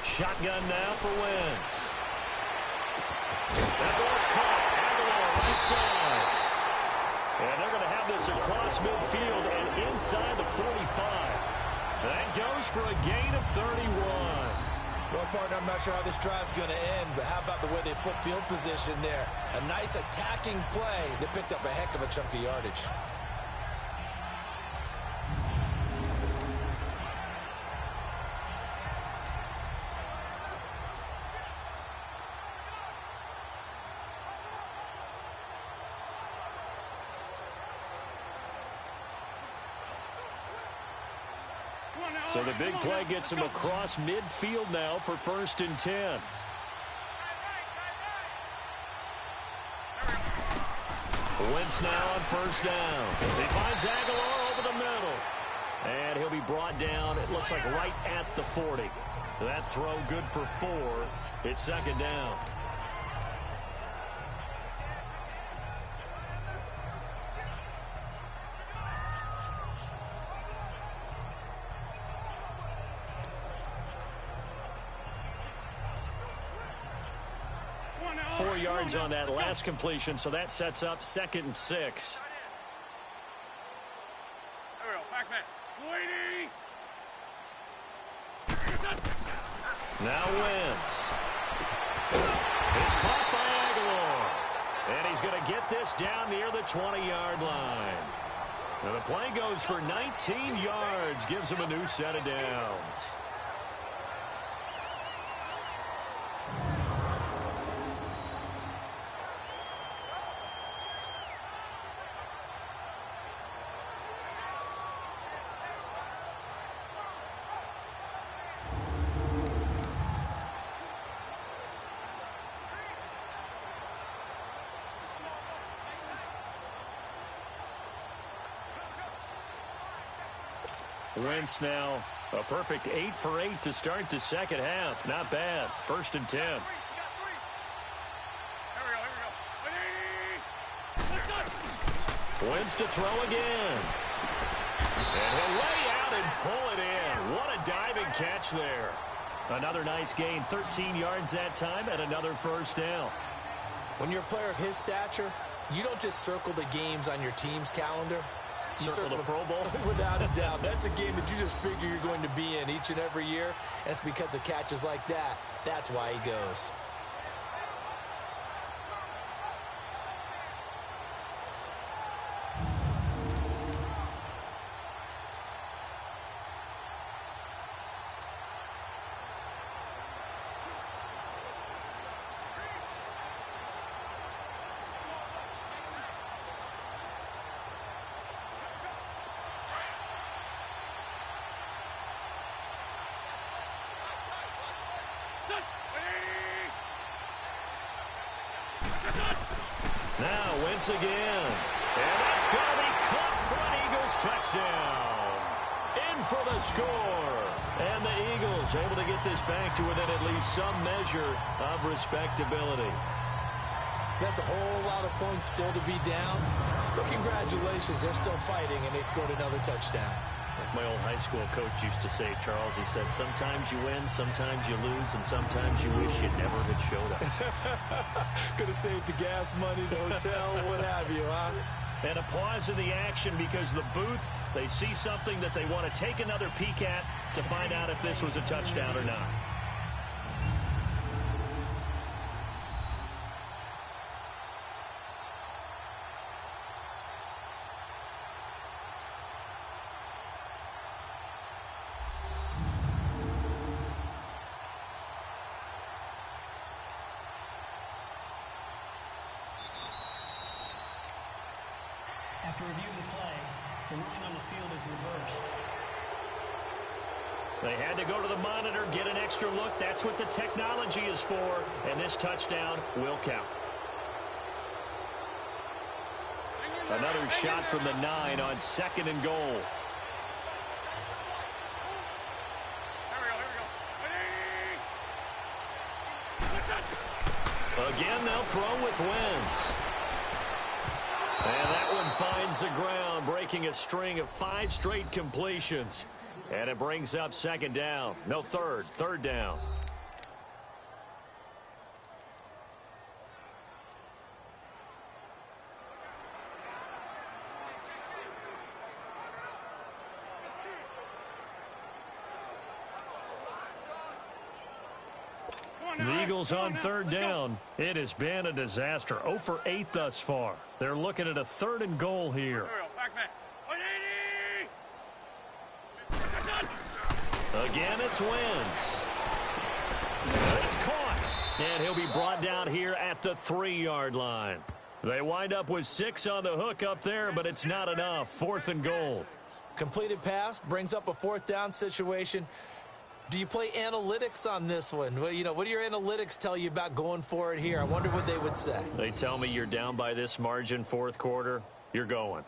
S3: Shotgun now for Wentz. That ball's caught. Aguilar right side. And they're going to have this across midfield and inside the 45. That goes for a gain of 31.
S4: Well, partner, I'm not sure how this drive's going to end, but how about the way they flip field position there? A nice attacking play that picked up a heck of a chunk of yardage.
S3: So the big play gets him across midfield now for 1st and 10. Wentz now on 1st down. He finds Aguilar over the middle. And he'll be brought down, it looks like right at the 40. That throw good for 4. It's 2nd down. On that last completion, so that sets up 2nd and 6.
S5: There we go. Back there.
S3: Now Wentz. It's caught by Aguilar. And he's going to get this down near the 20-yard line. Now the play goes for 19 yards, gives him a new set of downs. Wentz now a perfect 8 for 8 to start the second half. Not bad. 1st and 10. Wentz to throw again. And he'll lay out and pull it in. What a diving catch there. Another nice gain. 13 yards that time and another 1st down.
S4: When you're a player of his stature, you don't just circle the games on your team's calendar. You
S3: circle the Pro Bowl?
S4: Without a doubt. That's a game that you just figure you're going to be in each and every year. And it's because of catches like that. That's why he goes.
S3: Now Wentz again. And that's going to be caught for an Eagles touchdown. in for the score. And the Eagles able to get this back to within at least some measure of respectability.
S4: That's a whole lot of points still to be down. But congratulations, they're still fighting, and they scored another touchdown.
S3: Like my old high school coach used to say, Charles, he said, sometimes you win, sometimes you lose, and sometimes you wish you never had showed up.
S4: Could have saved the gas money, the hotel, what have you, huh?
S3: And a pause in the action because the booth, they see something that they want to take another peek at to find out if this was a touchdown or not.
S6: After review of the play, the ruling on the field is reversed.
S3: They had to go to the monitor, get an extra look. That's what the technology is for, and this touchdown will count. Another shot from the 9 on 2nd and goal. Again, they'll throw with Wentz. And that one finds the ground, breaking a string of 5 straight completions. And it brings up 2nd down. No, third down. The Eagles on 3rd down. It has been a disaster. 0 for 8 thus far. They're looking at a 3rd and goal here. Again, it's Wentz. It's caught. And he'll be brought down here at the 3-yard line. They wind up with 6 on the hook up there, but it's not enough. 4th and goal.
S4: Completed pass brings up a 4th down situation. Do you play analytics on this one? Well, you know, what do your analytics tell you about going for it here? I wonder what they would say.
S3: They tell me you're down by this margin 4th quarter. You're going.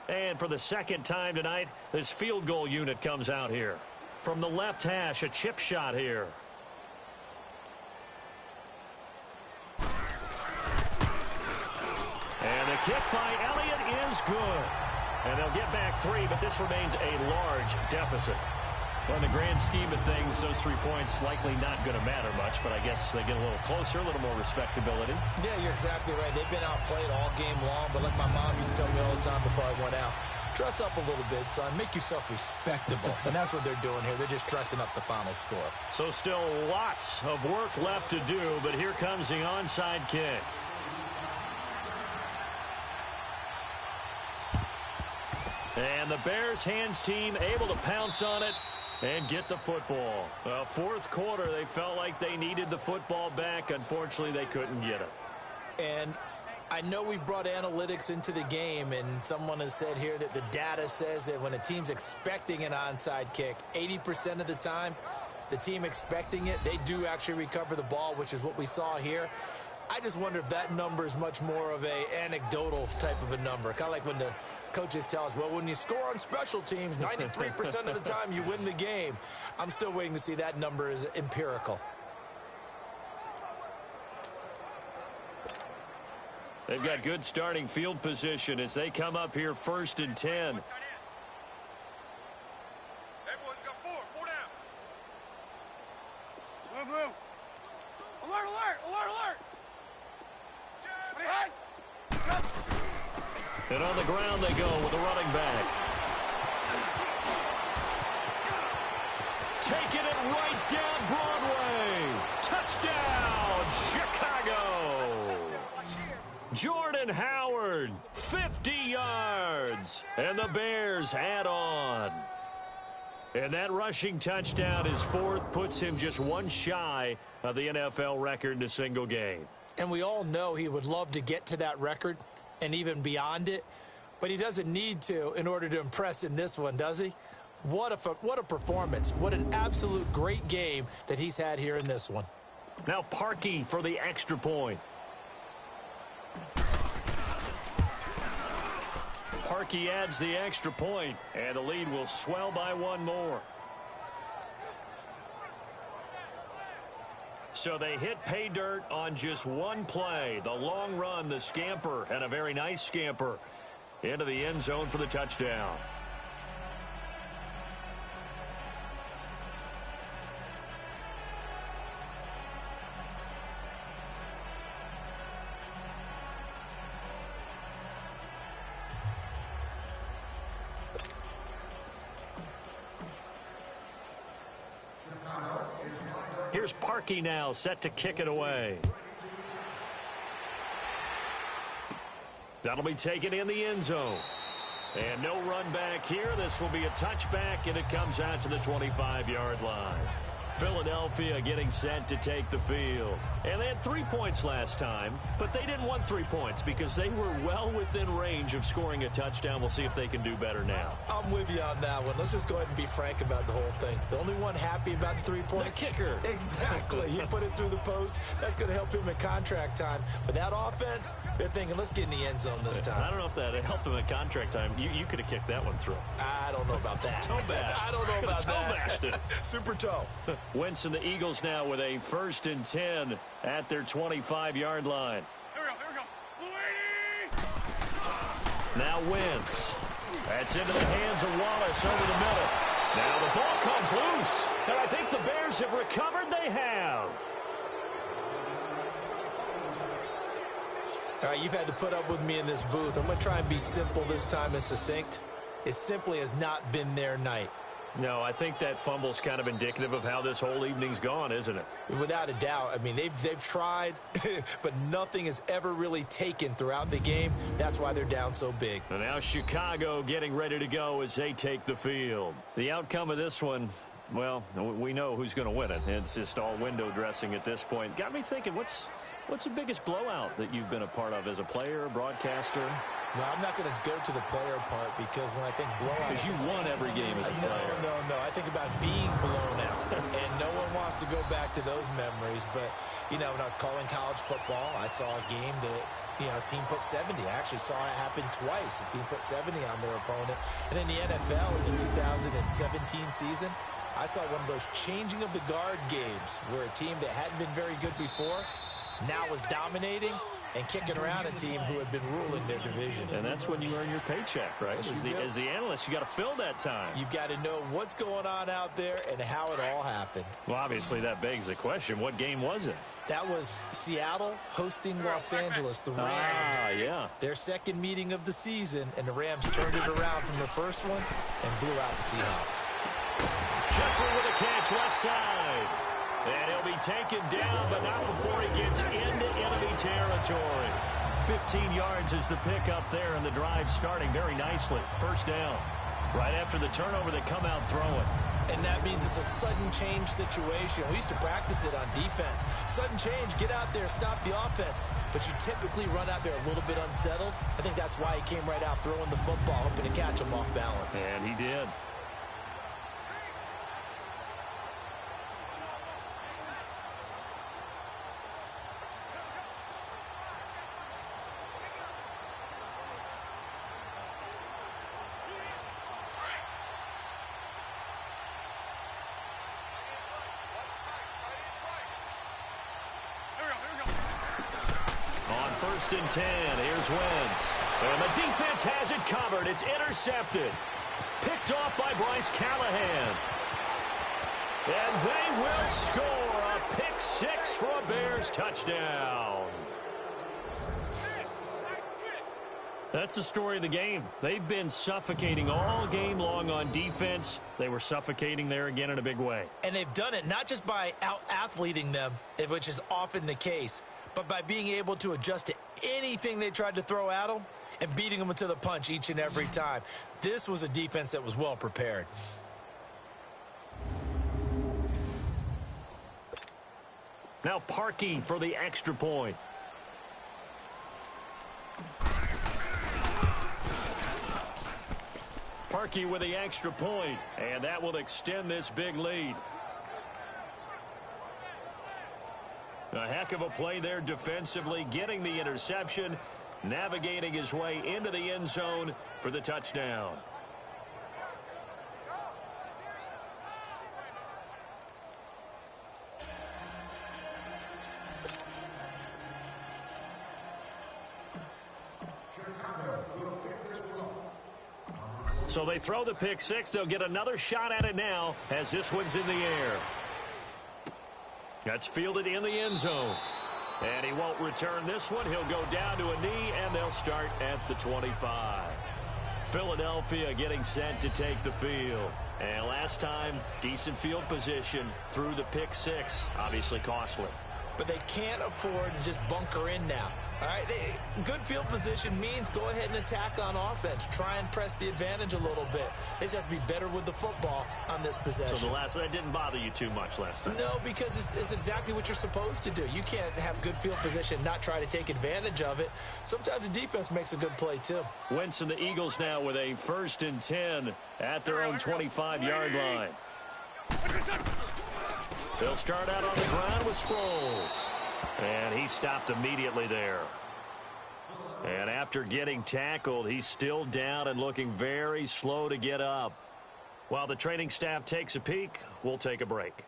S3: And for the 2nd time tonight, this field goal unit comes out here. From the left hash, a chip shot here. And the kick by Elliott is good. And they'll get back 3, but this remains a large deficit. Well, in the grand scheme of things, those 3 points likely not going to matter much, but I guess they get a little closer, a little more respectability.
S4: Yeah, you're exactly right. They've been outplayed all game long, but like my mom used to tell me all the time before I went out, dress up a little bit, son. Make yourself respectable. And that's what they're doing here. They're just dressing up the final score.
S3: So still lots of work left to do, but here comes the onside kick. And the Bears hands team able to pounce on it and get the football. Well, 4th quarter, they felt like they needed the football back. Unfortunately, they couldn't get it.
S4: And I know we've brought analytics into the game, and someone has said here that the data says that when a team's expecting an onside kick, 80% of the time, the team expecting it, they do actually recover the ball, which is what we saw here. I just wonder if that number is much more of a anecdotal type of a number. Kind of like when the coaches tell us, well, when you score on special teams, 93% of the time you win the game. I'm still waiting to see that number is empirical.
S3: They've got good starting field position as they come up here 1st and 10. And on the ground they go with a running back. Taking it right down Broadway. Touchdown, Chicago. Jordan Howard, 50 yards. And the Bears add on. And that rushing touchdown, his fourth, puts him just one shy of the NFL record in a single game.
S4: And we all know he would love to get to that record and even beyond it, but he doesn't need to in order to impress in this one, does he? What a performance. What an absolute great game that he's had here in this one.
S3: Now Parkey for the extra point. Parkey adds the extra point, and the lead will swell by one more. So they hit pay dirt on just one play. The long run, the scamper, and a very nice scamper into the end zone for the touchdown. Here's Parkey now, set to kick it away. That'll be taken in the end zone. And no run back here. This will be a touchback, and it comes out to the 25-yard line. Philadelphia getting set to take the field. And they had 3 points last time, but they didn't want 3 points because they were well within range of scoring a touchdown. We'll see if they can do better now.
S4: I'm with you on that one. Let's just go ahead and be frank about the whole thing. The only one happy about the 3-point?
S3: The kicker.
S4: Exactly. He put it through the post. That's going to help him in contract time. But that offense, they're thinking, let's get in the end zone this time.
S3: I don't know if that helped him at contract time. You could have kicked that one through.
S4: I don't know about that.
S3: Toe bash.
S4: I don't know about
S3: toe
S4: that.
S3: Bashed it.
S4: Super toe.
S3: Wentz and the Eagles now with a 1st and 10 at their 25-yard line.
S5: Here we go.
S3: Now Wentz. That's into the hands of Wallace over the middle. Now the ball comes loose. And I think the Bears have recovered. They have.
S4: All right, you've had to put up with me in this booth. I'm going to try and be simple this time and succinct. It simply has not been their night.
S3: No, I think that fumble's kind of indicative of how this whole evening's gone, isn't it?
S4: Without a doubt. I mean, they've tried, but nothing has ever really taken throughout the game. That's why they're down so big.
S3: And now Chicago getting ready to go as they take the field. The outcome of this one, well, we know who's going to win it. It's just all window dressing at this point. Got me thinking, what's the biggest blowout that you've been a part of as a player, broadcaster?
S4: Well, I'm not going to go to the player part because when I think blowout...
S3: Because you won every game as a player.
S4: No. I think about being blown out. And no one wants to go back to those memories. But, you know, when I was calling college football, I saw a game that, you know, a team put 70. I actually saw it happen twice. A team put 70 on their opponent. And in the NFL, in the 2017 season, I saw one of those changing of the guard games where a team that hadn't been very good before now was dominating and kicking around a team who had been ruling their division.
S3: And that's when you earn your paycheck, right? As the analyst, you got to fill that time.
S4: You've got to know what's going on out there and how it all happened.
S3: Well, obviously, that begs the question, what game was it?
S4: That was Seattle hosting Los Angeles, the Rams.
S3: Yeah.
S4: Their second meeting of the season, and the Rams turned it around from the first one and blew out the Seahawks.
S3: Jeffrey with a catch left side. And he'll be taken down, but not before he gets into enemy territory. 15 yards is the pickup there, and the drive starting very nicely. First down. Right after the turnover, they come out throwing.
S4: And that means it's a sudden change situation. We used to practice it on defense. Sudden change, get out there, stop the offense. But you typically run out there a little bit unsettled. I think that's why he came right out throwing the football, hoping to catch him off balance.
S3: And he did. First and 10. Here's Wentz. And the defense has it covered. It's intercepted. Picked off by Bryce Callahan. And they will score a pick six for a Bears touchdown. That's the story of the game. They've been suffocating all game long on defense. They were suffocating there again in a big way.
S4: And they've done it not just by out-athleting them, which is often the case, but by being able to adjust to anything they tried to throw at them and beating them to the punch each and every time. This was a defense that was well prepared.
S3: Now Parkey for the extra point. Parkey with the extra point, and that will extend this big lead. A heck of a play there defensively, getting the interception, navigating his way into the end zone for the touchdown. So they throw the pick six. They'll get another shot at it now as this one's in the air. That's fielded in the end zone. And he won't return this one. He'll go down to a knee, and they'll start at the 25. Philadelphia getting set to take the field. And last time, decent field position through the pick six. Obviously costly.
S4: But they can't afford to just bunker in now. All right, good field position means go ahead and attack on offense. Try and press the advantage a little bit. They just have to be better with the football on this possession.
S3: So that didn't bother you too much last time?
S4: No, because it's exactly what you're supposed to do. You can't have good field position, not try to take advantage of it. Sometimes the defense makes a good play, too.
S3: Wentz and the Eagles now with a 1st and 10 at their own 25-yard line. They'll start out on the ground with Sproles. And he stopped immediately there. And after getting tackled, he's still down and looking very slow to get up. While the training staff takes a peek, we'll take a break.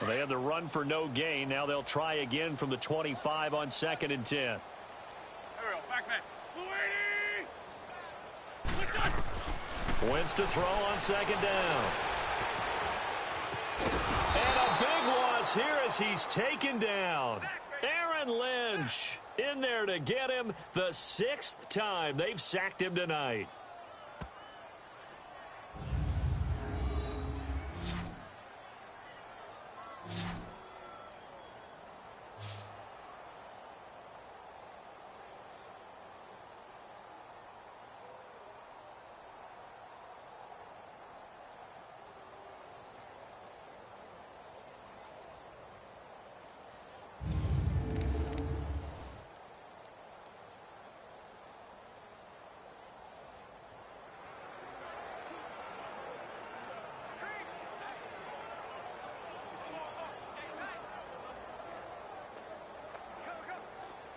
S3: They had the run for no gain. Now they'll try again from the 25 on 2nd and 10.
S5: There we go. Back man.
S3: Wentz to throw on 2nd down. And a big loss here as he's taken down. Aaron Lynch in there to get him the 6th time they've sacked him tonight.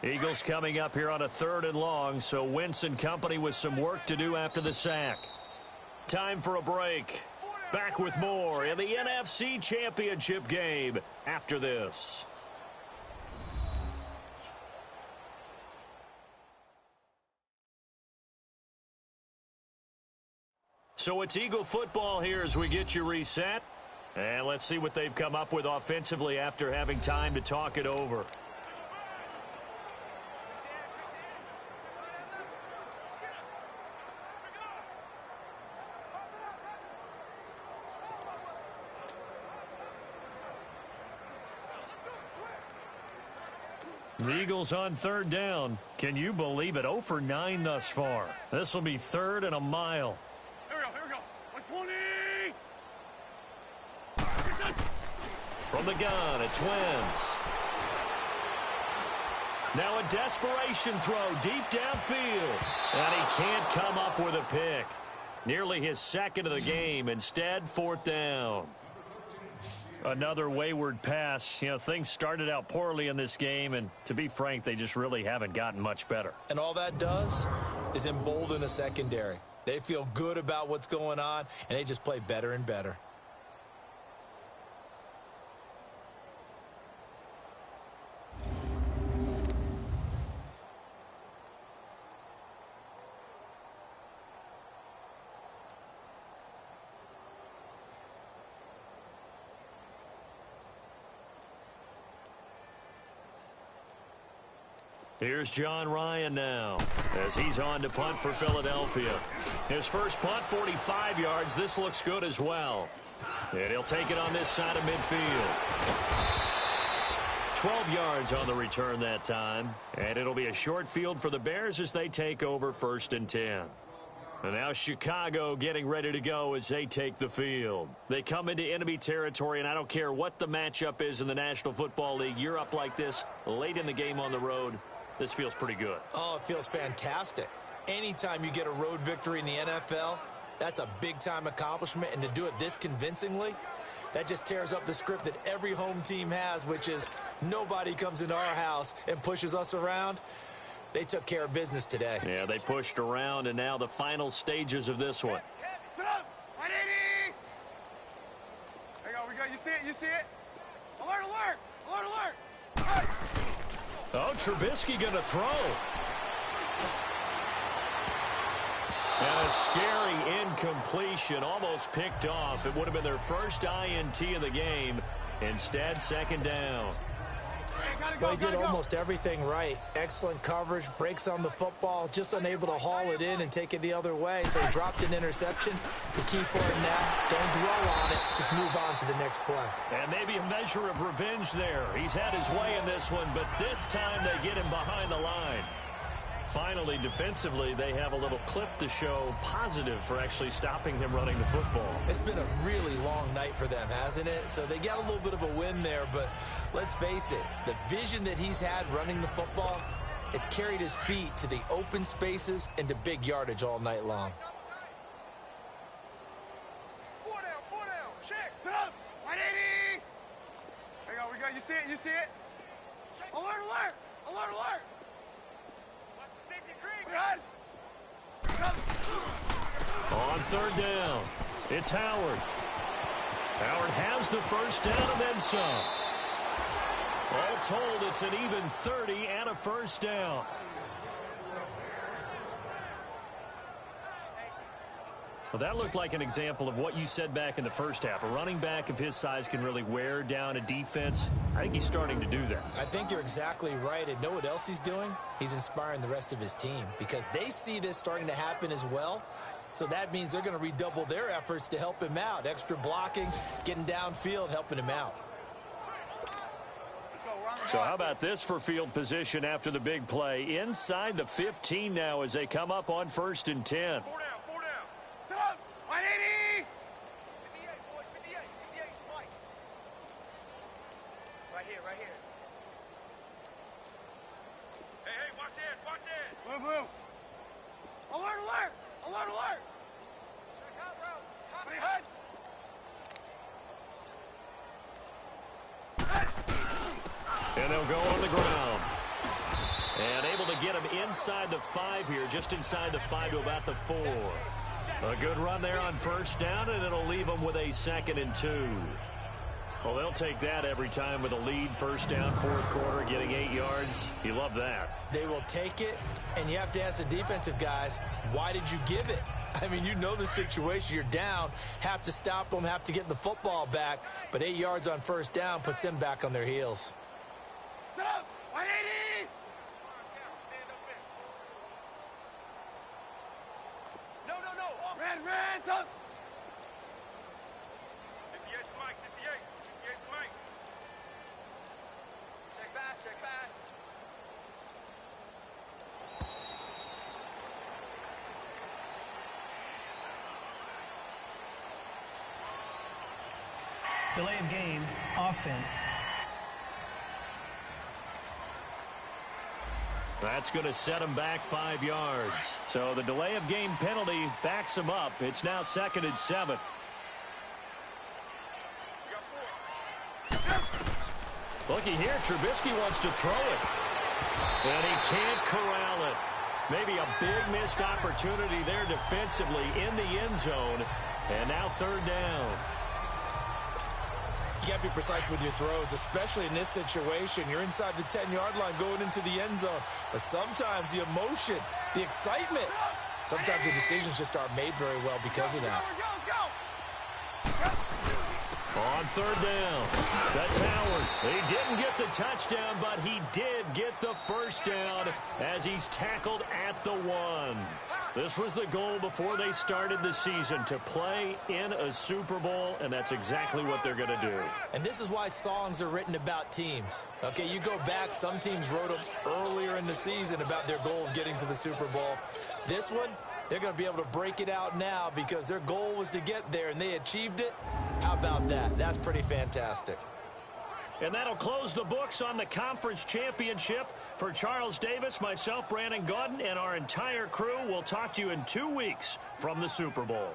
S3: Eagles coming up here on a 3rd and long, so Wentz and company with some work to do after the sack. Time for a break. Back with more in the NFC Championship game after this. So it's Eagle football here as we get you reset. And let's see what they've come up with offensively after having time to talk it over. The Eagles on 3rd down. Can you believe it? 0 for 9 thus far. This will be 3rd and a mile.
S5: Here we go. 120.
S3: From the gun, it's Wentz. Now a desperation throw deep downfield. And he can't come up with a pick. Nearly his 2nd of the game. Instead, 4th down. Another wayward pass. You know, things started out poorly in this game, and to be frank, they just really haven't gotten much better.
S4: And all that does is embolden a secondary. They feel good about what's going on, and they just play better and better.
S3: Here's John Ryan now as he's on to punt for Philadelphia. His first punt, 45 yards. This looks good as well. And he'll take it on this side of midfield. 12 yards on the return that time. And it'll be a short field for the Bears as they take over 1st and 10. And now Chicago getting ready to go as they take the field. They come into enemy territory, and I don't care what the matchup is in the National Football League. You're up like this late in the game on the road. This feels pretty good.
S4: Oh, it feels fantastic. Anytime you get a road victory in the NFL, that's a big-time accomplishment. And to do it this convincingly, that just tears up the script that every home team has, which is nobody comes into our house and pushes us around. They took care of business today.
S3: Yeah, they pushed around, and now the final stages of this one.
S5: Sit up! 180! There you go, You see it? You see it? Alert, alert! Alert, alert! Hey!
S3: Oh, Trubisky going to throw. And a scary incompletion, almost picked off. It would have been their first INT of the game. Instead, 2nd down.
S4: Well, he did almost everything right. Excellent coverage, breaks on the football, just unable to haul it in and take it the other way. So he dropped an interception. The key for him now, don't dwell on it. Just move on to the next play.
S3: And maybe a measure of revenge there. He's had his way in this one, but this time they get him behind the line. Finally, defensively, they have a little clip to show positive for actually stopping him running the football.
S4: It's been a really long night for them, hasn't it? So they got a little bit of a win there, but let's face it, the vision that he's had running the football has carried his feet to the open spaces and to big yardage all night long.
S5: 4 down, check! Sit up! 180! There you go, You see it? You see it? Alert, alert! Alert, alert!
S3: On 3rd down, it's Howard. Howard has the first down and then some. All told, it's an even 30 and a first down. Well, that looked like an example of what you said back in the first half. A running back of his size can really wear down a defense. I think he's starting to do that.
S4: I think you're exactly right. And know what else he's doing? He's inspiring the rest of his team because they see this starting to happen as well. So that means they're going to redouble their efforts to help him out. Extra blocking, getting downfield, helping him out.
S3: So how about this for field position after the big play? Inside the 15 now as they come up on 1st and 10.
S5: 4 down. Sit up! 180! 58, boys, 58, fight. Right here. Hey, watch it! Blue. Alert! Check out, bro. Hey, head!
S3: And they'll go on the ground. And able to get him inside the 5 here, just inside the 5 to about the 4. A good run there on 1st down, and it'll leave them with a 2nd and 2. Well, they'll take that every time with a lead. 1st down, 4th quarter, getting 8 yards. You love that.
S4: They will take it, and you have to ask the defensive guys, why did you give it? I mean, you know the situation. You're down, have to stop them, have to get the football back. But 8 yards on 1st down puts them back on their heels.
S5: Sit up! 180! Stand up there. No. Red, up! 58 to Mike, 58 to Mike. Check back.
S6: Delay of game, offense.
S3: That's going to set him back 5 yards. So the delay of game penalty backs him up. It's now 2nd and 7. Looky here, Trubisky wants to throw it. And he can't corral it. Maybe a big missed opportunity there defensively in the end zone. And now 3rd down.
S4: You got to be precise with your throws, especially in this situation. You're inside the 10-yard line going into the end zone. But sometimes the emotion, the excitement, sometimes the decisions just aren't made very well because of that.
S3: On third down, that's Howard. He didn't get the touchdown, but he did get the first down as he's tackled at the 1. This was the goal before they started the season, to play in a Super Bowl, and that's exactly what they're going to do.
S4: And this is why songs are written about teams. Okay, you go back, some teams wrote them earlier in the season about their goal of getting to the Super Bowl. This one, they're going to be able to break it out now because their goal was to get there, and they achieved it. How about that? That's pretty fantastic.
S3: And that'll close the books on the conference championship. For Charles Davis, myself, Brandon Gaudin, and our entire crew, we'll talk to you in 2 weeks from the Super Bowl.